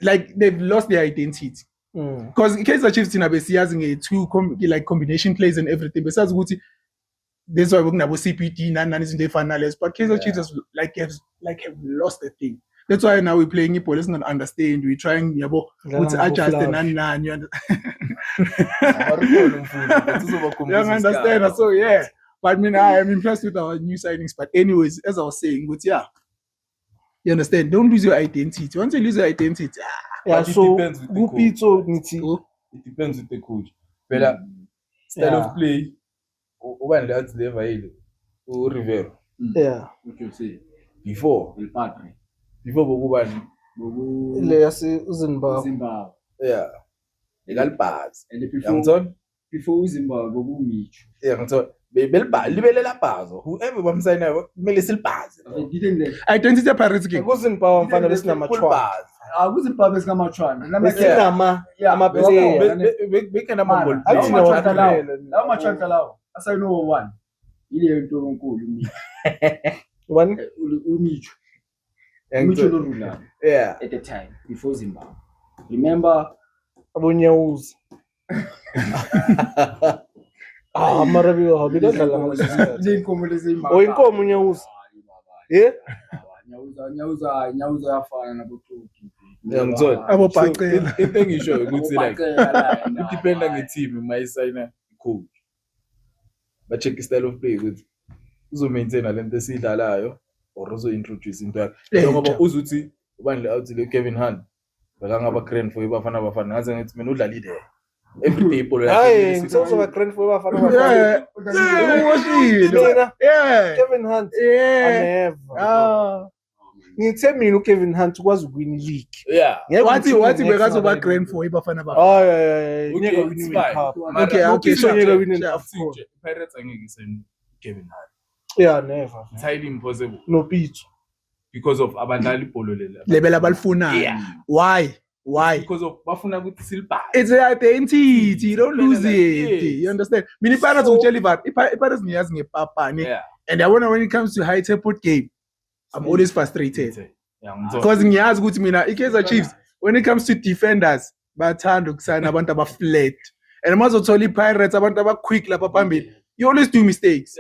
like they've lost their identity. Because Kaizer Chiefs thina besiyazi nge-two like combination plays and everything. Besazi ukuthi that's why we're going to have CPD nani izinto efana nalezo. But Kaizer Chiefs have lost the thing. That's why now we're playing it, let's not understand. We're trying to adjust the nani. You understand? So yeah. But I am impressed with our new signings. But anyways, as I was saying, but yeah. You understand? Don't lose your identity. Once you lose your identity, so it depends with the coach. But style of play, when that's never Rivero. Yeah. What you say? Before Bogubani. Zimbabwe. Yeah. Legal pass. And before Zimbabwe, Micho. Yeah, libelela pazo. Whoever bamsayina kumele silpaze. Identity Pirates game. Kuzimbabwe mfanele sinamachwana. Kuzimbabwe esingamachwana. Lawo machwana lawo. Asayino 1. Ile into enkulu Micho. Micho Lorula. Yeah. At the time before Zimbabwe. Remember Abonyawuzi. Marabi habidala inkomo lezi inkomo Nyawuzi. Nyawuza afana naboTuki. Ngizona abobhaqela into engisho ukuthi like depend on the team mayisayina coach. Ba check style of play ukuthi uzo maintain lento esidlalayo or uzo introduce into yakhe. Ngoba uzuthi ubani le out le Kevin Hunt. Bakangaba grand for ibafana ngaze ngithi mina udlalile. Every day people ngizozaba grand for ibafana yeah Kevin Hunt never ngithe mina uKevin Hunt ukwazi uwin league. Yeah. Wathi bekazoba grand for ibafana bafana. Okay, so ngeke win Pirates angeke isen Kevin Hunt. Yeah, never. It's highly impossible. No pitch. Because of abadlali polo level abalifuna. Why? Because of bafuna ukuthi silpa. It's an identity. Don't lose it. You understand? Mini Pirates utshela Pirates ngiyazi ngepapani. And I wonder when it comes to high tempo game, I'm always frustrated. Because ngiyazi ukuthi mina iKaizer Chiefs when it comes to defenders bathanda ukusayina abantu abaflat. And mazothola iPirates abantu abaquick lapha phambili. You always do mistakes.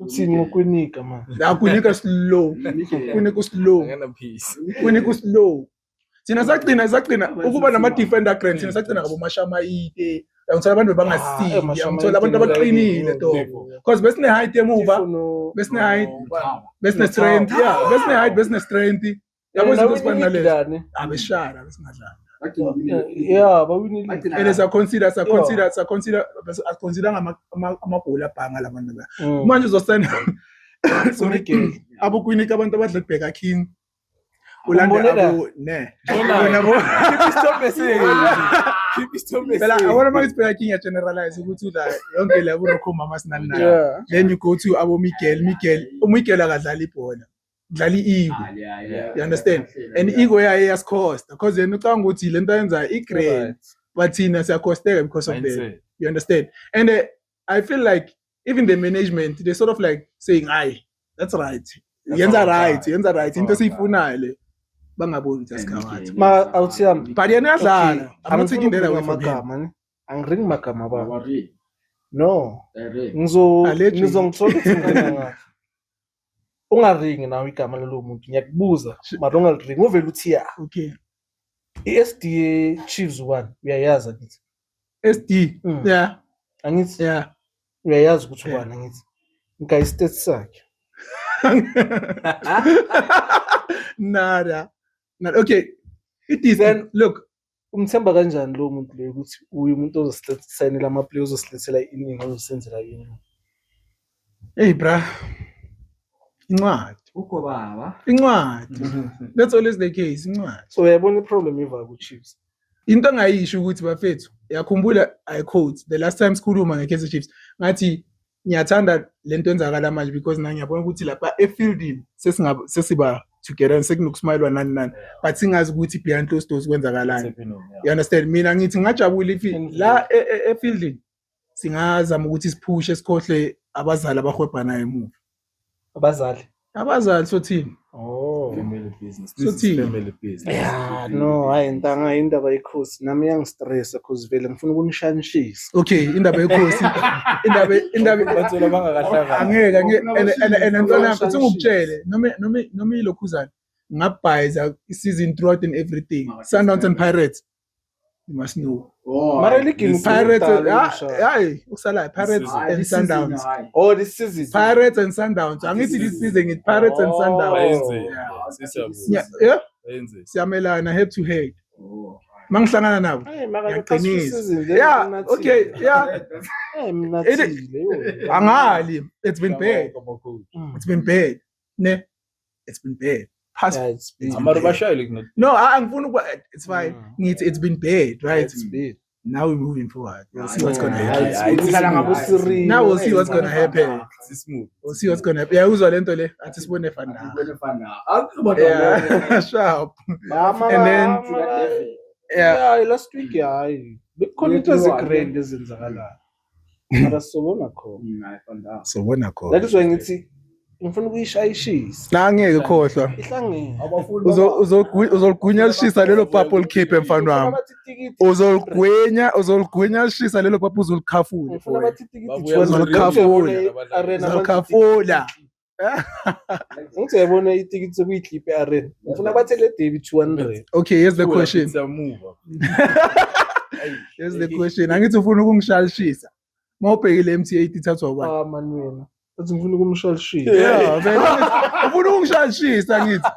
Uthini ukunika man. Akunika slow. Kunika slow. Sina saqina ukuba nama defender grand sina saqina ngabo Mashamaite. Ngithola abantu bangasizi. Ngithola abantu abaqinile dogo. Because besine height emuva, besine height, besine strength. Yeah, besine height, besine strength. Yabo izinto ezifana nalezo. Abeshara besingadlala. Yeah, but we need and as I consider amabhola abhanga labantu la. Manje uzosana sorry abukwinika abantu abadla kubheka king. Ulanda abo ne. Keep stop phela awona makubheka king ya generalize ukuthi la yonke la kunokhoma masinani nayo. Then you go to abo Miguel akadlala ibhola. Dlala ego. You understand? And ego yas cost because then ucanga ukuthi lento yenza igrade but thina siyakosteka because of that. You understand? And I feel like even the management they sort of like saying aye that's right. Yenza right into siyifunayo le bangaboni ukuthi asikhawathi. Ma awuthiyam but yena yazala. I'm not taking that away from him. Magama angiring magama baba. No. Ngizongithola ukuthi ungaringi nawe igama lelo muntu ngiyakubuza mara ungaliringi uvela uthi ya okay iSDA Chiefs 1 uyayazi ngithi SD yeah angithi yeah uyayazi ukuthi ubani ngithi ngika state sakhe nada okay it is then look umthemba kanjani lo muntu le ukuthi uyu umuntu ozosayinela ama players ozosilethela iningi ozosenzela yini hey bra incwadi ukho baba incwadi that's always the case incwadi so uyabona iproblem eva ku Chiefs into engayisho ukuthi bafethu yakhumbula I quote the last time sikhuluma ngeKaizer Chiefs ngathi ngiyathanda lento enzakala manje because na ngiyabona ukuthi lapha efieldini sesiba together sekunokusmayilwa nani but singazi ukuthi behind closed doors kwenzakalani. You understand? Mina ngithi ngajabula if la efieldini singazama ukuthi siphushe sikhohle abazali abahwebhana emuva. Abazali so thini Family business. So This is thing. family business. Yeah, no, hayi ntanga indaba yekhosi nami yangistressa cause vele ngifuna ukunishanishisa. Okay, indaba yekhosi. indaba Bathola bangakahlangani. and ntwana futhi ngikutshele noma ilokhuzana ngabhayiza season throughout and everything. Sundowns and Pirates. You must know. Mara ligini Pirates, ukudala hayi, usala Pirates and Sundowns. Oh, this season. Pirates and Sundowns. Angithi this season it's Pirates and Sundowns. Ayenze. Yeah. Ayenze. Siyamelana head to head. Mangihlangana nabo. Hey, mara Ngiyaqinisa. season. Yeah, okay, yeah. Hey, mina thile. Angali, it's been bad. Mm. It's been bad. Ne? It's been bad. Past. Yeah, it's been Amaro bashayile kuno. No, angifuni it's fine. It's been bad, right? It's bad. Now we're moving forward. We'll see what's Yeah, gonna it's happen. been dlala ngabo Siri. Now we'll see what's gonna happen. It's smooth. We'll see what's gonna happen. Yeah, uzwa lento le athi sibone fana. Yeah, sharp. And then yeah, last week hayi. Bekhona into ezigrand ezenzakalayo. Mara sobona khona. so bona khona. That is why ngithi ngifuna ukuyishayishisa. Na ngeke khohlwa. Ihlangene. Uzoligunya lishisa lelo purple cape mfana wami. Uzoligunya lishisa lelo purple uzolikhafula. Ngifuna bathi itikiti Uzolikhafula. Ngithi yabona itikiti sokuyikhipha earena. Ngifuna bathi le David 200. Okay, here's the question. It's a move. Here's the question. Angithi ufuna ukungishayishisa. Mawubhekile MT8 ithathwa ubani? Ah man wena. Athi ngifuna ukumshayishisa. Yeah, vele ufuna ungishayishisa ngithi.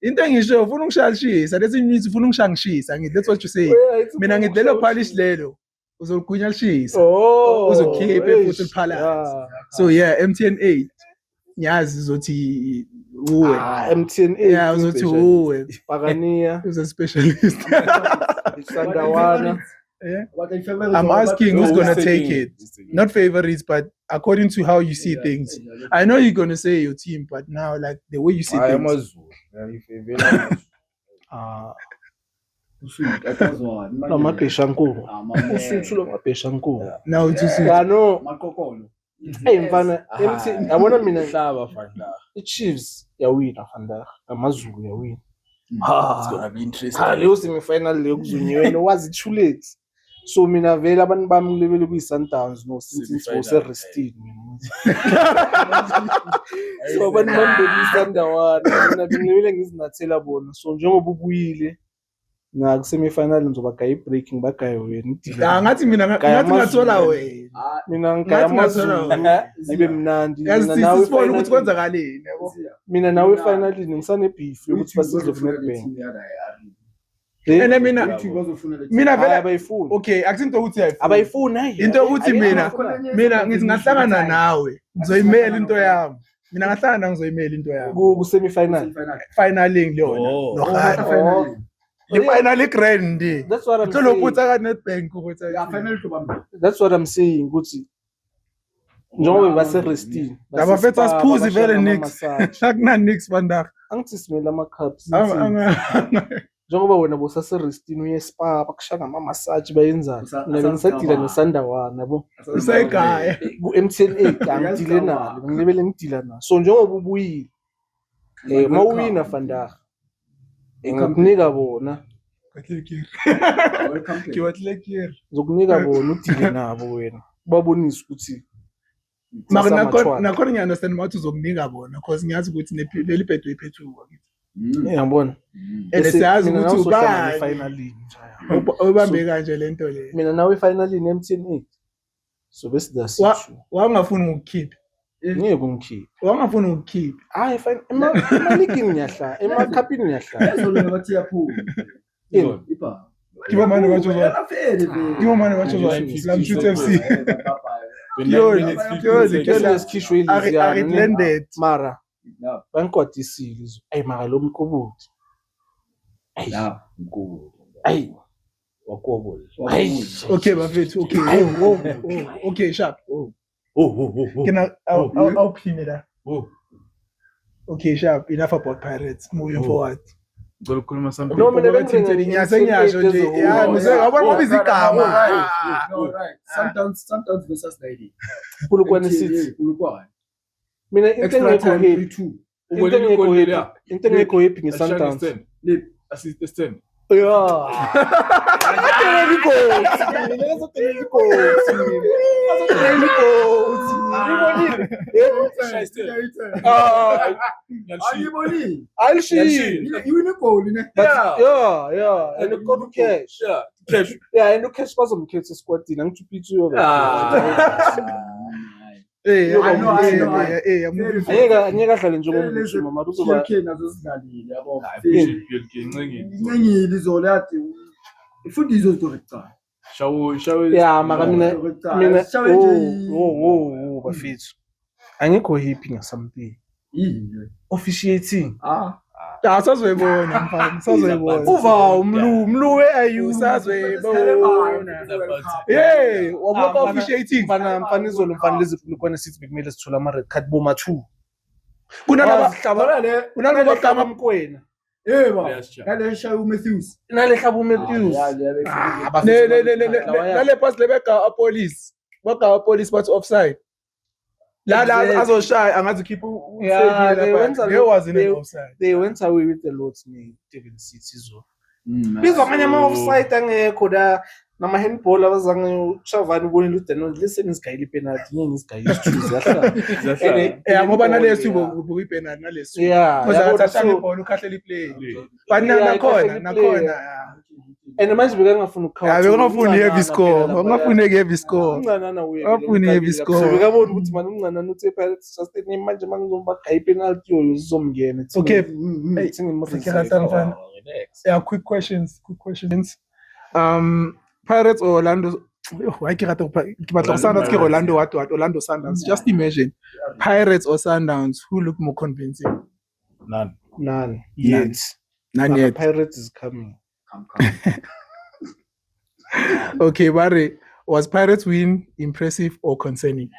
Into engisho ufuna ungishayishisa, lethi ngithi ufuna ungishangishisa ngithi. That's what you say. Mina ngithi lelo polish lelo uzoligunya lishisa. Oh. Uzokhiphe futhi Palace. So yeah, MTN 8. Ngiyazi uzothi uwe. MTN 8. Yeah, uzothi uwe. Pakania. Who's a specialist? Sandawana. Yeah. I'm asking who's gonna take it. Not favorites, but according to how you see things. I know you're gonna say your team, but now like the way you see I am things. No mabhesha nkulu. Usuthu lo mabhesha nkulu. Now it's just Kano. Hey mfana, yabona mina Hlaba fanda. iChiefs yawina fanda. AmaZulu yawina. It's gonna be interesting. Cha leyo semifinal leyo kuzunyiwe wazi chulate. So mina vele abantu bami lebele kuyiSundowns no since for Restine mina. So abantu bami kuyiSundowns mina ngibele ngizinathela bona. So njengoba ubuyile na kusemifinal ngizoba gaya ibreak ngibagaye wena. ngathi mina ngathi ngathola wena. Mina ngigaya AmaZulu ibe mnandi. Yazi sibona ukuthi kwenzakaleni yabo. Mina nawe finally ngisane beef yokuthi basizwe kuNetbank. And mina vele abayifuni. Okay, akusinto ukuthi ayifuni. Abayifuni Into ukuthi mina ngithi ngahlangana nawe ngizoyimela into yami. Mina ngahlangana ngizoyimela into yami. Ku semifinal. Finaling leyona. No. I grand. That's what I'm saying. Netbank That's what I'm saying ukuthi njengoba base Restine. Abafethu asiphuzi vele nix. Akuna nix vandag. Angithi simela ama cups. Njengoba wena bosase Restine uye spa bakushanga ama massage bayenzana. Mina bengisadila neSandawana yabo. Usayigaya. Ku MTN 8 angidile nalo. Ngilebele ngidila naso. So njengoba ubuyile mawuwina fanda. Ngikunika bona. Ngizokunika bona udile nabo wena. Babonisa ukuthi nakhona ngiyaunderstand ukuthi uzokunika bona because ngiyazi ukuthi leli bhedo iphethuka ngithi. Ngiyabona. Siyazi ukuthi ubani finally. Ubambe kanje lento le. Mina nawe finally MTN 8. So bese dasithu. Wangafuni ukukhipha. Ngeke ungikhiphe. Wangafuni ukukhipha. Hayi fine emaligi ngiyahla, emakhapini ngiyahla. Ezolunga bathi yaphuma. Ipa. Kiba manje batsho zwa. Kiba manje batsho zwa. Lamshoot FC. Sikhishwe iliziyana. Blended. Mara. Bangikodisile izwe. Ayi mara lo mqobuthi. La, mkulu. Ayi. Wakobo. Okay, bafethu. Okay. Okay, sharp. Can I'll clean it up. Okay, sharp. Enough about Pirates. Moving forward. Ngikukhuluma something. No, mina Ngiyasenyasho nje. Yeah, ngizabona bizigama. No, right. Sometimes versus 90. Polokwane City. Polokwane. Mina into engekho happy. Ubone igoli la. into engekho happy nge-Sundowns. Lip. Assist stand. Yeah. Ayiboni. Alishilo. Iwine goal ne. Yeah, and ukhona ucash. Yeah. Cash. Yeah, and ucash bazomkhetha esquadini angithupithu yo. Angeke adlale njengomuntu mama kuzoba nazo sidlalile yabo. Incengile. Izolo yathi ifuthi izozitori kucala. Shawo. yeah maka mina bafethu angekho happy ngasomething officiating Sazoyibona mfana, sazoyibona. uva umlu we-AU Sazoyibona. wabuka Officiating. mfana izolo mfana lezikwana sithi bekumele sithola ama-red card boma 2 Kunalaba gama mkwena Kale shawu Matthews. nale hlaba uMatthews Nale pass lebeka police. Baka police but offside. La azoshaya angazi keep Yeah, they went there was in offside. they went away with the lots ne Durban City zo bizwa amanye ama-offside angekho la nama-handball abazange ushavani ubonile udeno listen isigayile ipenalty ngeke isigayile isithuzi Ngoba naleso ubuka ipenalty naleso. yeah Because athashanga ibhola ukhahlela iplay. But nakhona. and manje bekangafuna ukukhawa Bekangafuni heavy score. Ngafuni heavy score. uncanana uye Ngafuni heavy score. bekabona ukuthi manje uncanana uthe Pirates just manje mangizomba gayi penalty yo zizomngena Okay. Hey, Yeah, quick questions. Pirates or Orlando? Why can't Sundowns? Orlando what? Orlando Sundowns. Just imagine, Pirates or Sundowns. Who look more convincing? none yet Pirates is coming. Okay, Barry, was Pirates win impressive or concerning?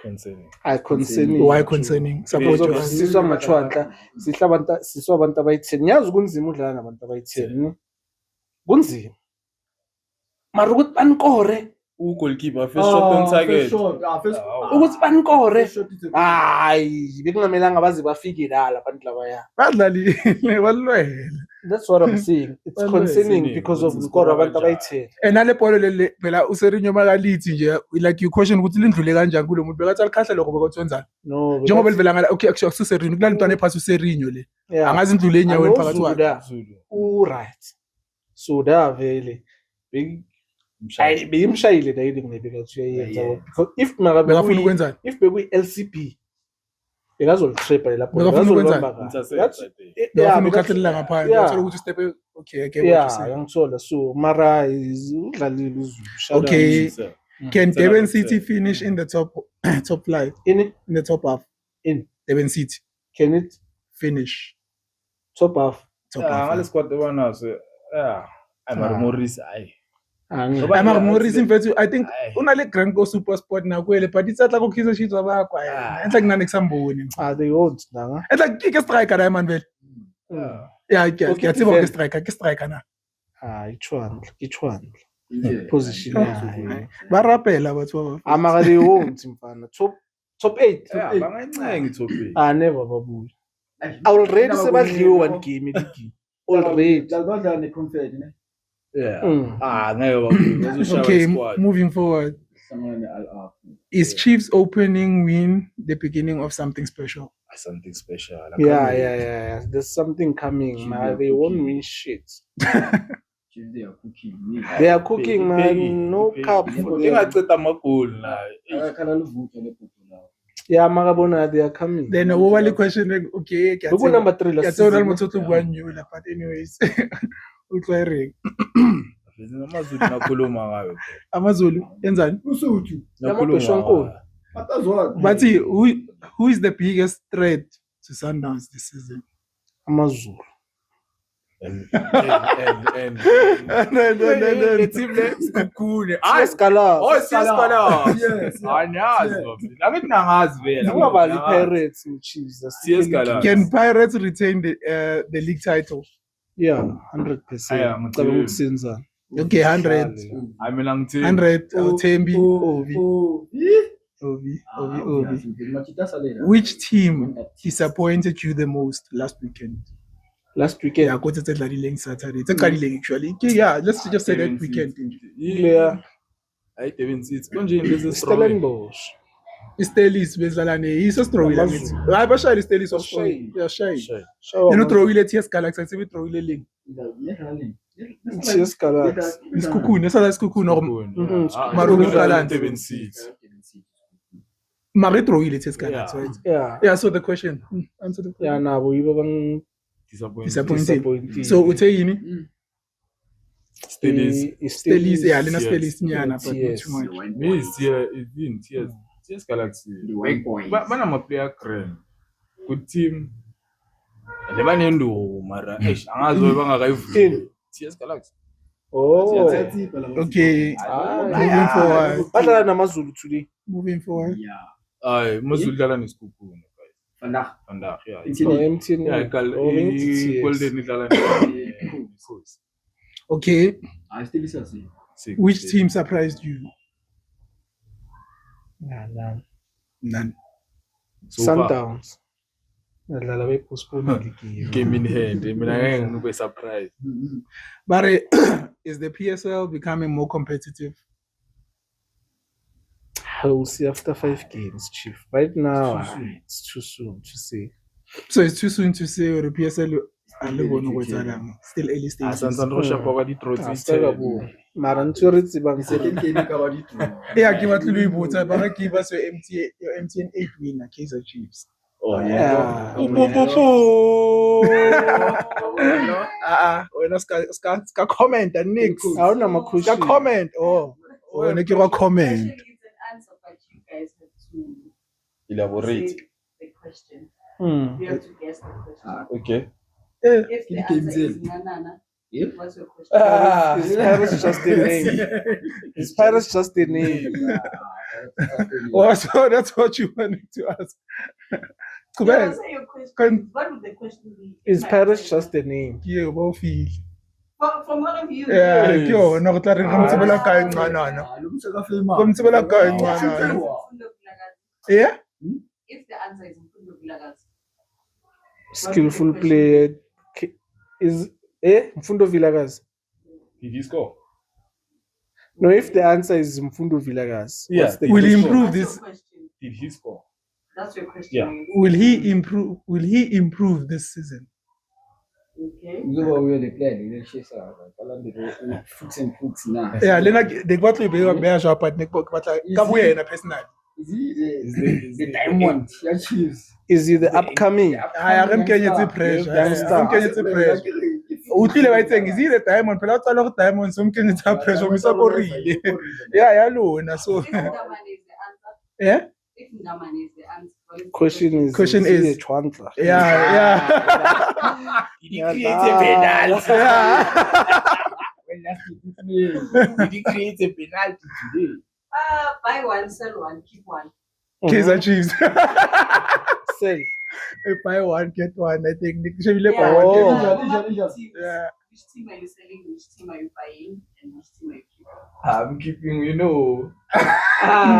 Concerning. Why concerning? Support Because you. siswa machwandla siswa abantu abayi-10 yazi kunzima udlala nabantu abayi-10 kunzima mara ukuthi banikore Goalkeeper first shot on target. ukuthi banikore hayi bekungamelanga baze bafike la abantu labaya Badlalile, walwele. that's what I'm saying it's concerning because of ukore abantu abayi-10 Nale bolo lele phela uSerinyo makalithi nje like you question ukuthi lindlule kanjani kulo muntu bekathi alikhahla lokho bekwenzani no njengoba livela ngala okay actually uSerinyo kunalintwana ephasi uSerinyo le yeah. angazi indlule enyaweni phakathi wakhe right so da vele hayi beyimshayile dayile nginebeka ukuthi uyayenza because if bekafuna ukwenzani if bekuyi-LCP bekazolitrapha lapho bekafuna ukwenzani bekafuna yeah ukhathalela ngaphandle yeah. uthola ukuthi step okay okay yeah yangithola so mara udlalile uZulu shout okay out. can Durban City finish in the top flight in the top half in Durban City can it finish top half Ngale squad bana so I'm Morris ayi. I'm Morris mfethu I think unale Granco Super Sport nakwele but itsatla ko khiza shitwa bakho enhla kunane kusamboni they won't nanga enhla kike striker la man vele yeah ke striker na ichwandla position yayo barapela bathu amaka they won't mfana top 8 Bangayicenga top 8. never babuya already sebadliwe one game league already Lazodla neConfed ne. Yeah. Ngeke okay moving forward Samane al-Af. is Chiefs opening win the beginning of something special? something special. yeah there's something coming man they won't win shit They are cooking. they are cooking man no cup Ngingaceda amagoli la. Akakhala luvutho lephuzu lawo. yeah makabona they are coming Then overall question okay Beku number 3 last yeah so season. almost to one new but anyways utlwere Amazulu nakhuluma ngayo. Amazulu yenzani Usuthu. Nakhuluma Batazwa. but who is the biggest threat to Sundowns this season? Amazulu And No. team next kukhune. Skala Siyasibala. Yes. Anyazi baby. Angithi nangazi vela. ungabali Pirates and Chiefs Siyasibala. Can Pirates retain the league title? yeah 100% Aya, ngicabanga ukusenzana Okay, 100. Mina ngithi 100 Thembi. Ovi. Which team disappointed you the most last weekend? Last weekend. Yeah, because it's a Saturday. It's a actually. Yeah, let's just say that weekend. Yeah. I even see it's konje there's a Stellenbosch. Istelis bezalane yiso throwile ngithi hayi bashayile Istelis Bashayile. yashayile Show yena throwile TS Galaxy sibe throwile link TS Galaxy. isikhukhuni esala isikhukhuni maro uqala 76. mara throwile TS Galaxy right Yeah. so the question answer the question Yeah, nabo yibo bang disappointed so uthe yini Stelis yeah lena Stelis nyana but not too much Me is here in TS Galaxy. Bana ma player crane. Good team. Le banendo mara angazo bangakayivuki. TS Galaxy. Oh. okay moving forward Badlala namaZulu today. moving forward Ay, Mazulu dlala nesikhukhuni guys. Vandag, yeah. MTN. Yeah, Golden idlala nesikhukhuni. okay Sick. which team surprised you none So far, Sundowns. Badlala bepostpone game in hand. Mina ngeke ngibe surprised. but is the PSL becoming more competitive We'll see after 5 games, Chief. Right now, it's too soon to say. so it's too soon to say or the PSL still early stages Sandsandro shapa ba di trotsi. Mara ntho re tsebang se yeah ke batla lo ibotsa ba ke ba so your MTN 8 winner Kaizer Chiefs Oh yeah. wena ska comment nix I don't know ska comment wena ke ba comment Actually, it's an answer, but you guys have to Elaborate. say the question. Hmm. You have to guess the question. Okay. If the answer is Nanana, what's your question? Is Paris just a name? Is Paris just a name? oh so that's what you wanted to ask No, Kubel answer your question. Can- What would the question be? Is Paris just a name? yeah bo feel From one of you? yeah Yes. ke yona go tla re mtsebela kae ncanana go mtsebela kae ncanana yeah If the answer is Mfundo Vilakazi, Skillful player. Is Mfundo Vilakazi? Did he score? No, if the answer is Mfundo Vilakazi, Yeah. what's the will he question? improve that's this your question. Did he score? That's your question. Yeah. will he improve this season Okay. yeah lena de ba tlo be ba ja but ne ba tla ka bo yena personally Is he the upcoming? aya re mkenyetse pressure Youngster. re mkenyetse pressure o tlile ba itseng is he the diamond phela o tsala go diamond so mkenyetsa pressure o misa korile yeah ya lona so If Ndamane is the answer, yeah if Ndamane is the answer, what is the Question is- he a Chwantla? yeah Did Yeah, penalty? nah. Did he create a penalty today? buy one, sell one, keep one. Kaizer Chiefs Sell. buy one get one I think Nick Shebile buy Oh. one get one Yeah. Which team are you selling? Which team are you buying? And which team are you keeping? I'm keeping, you know.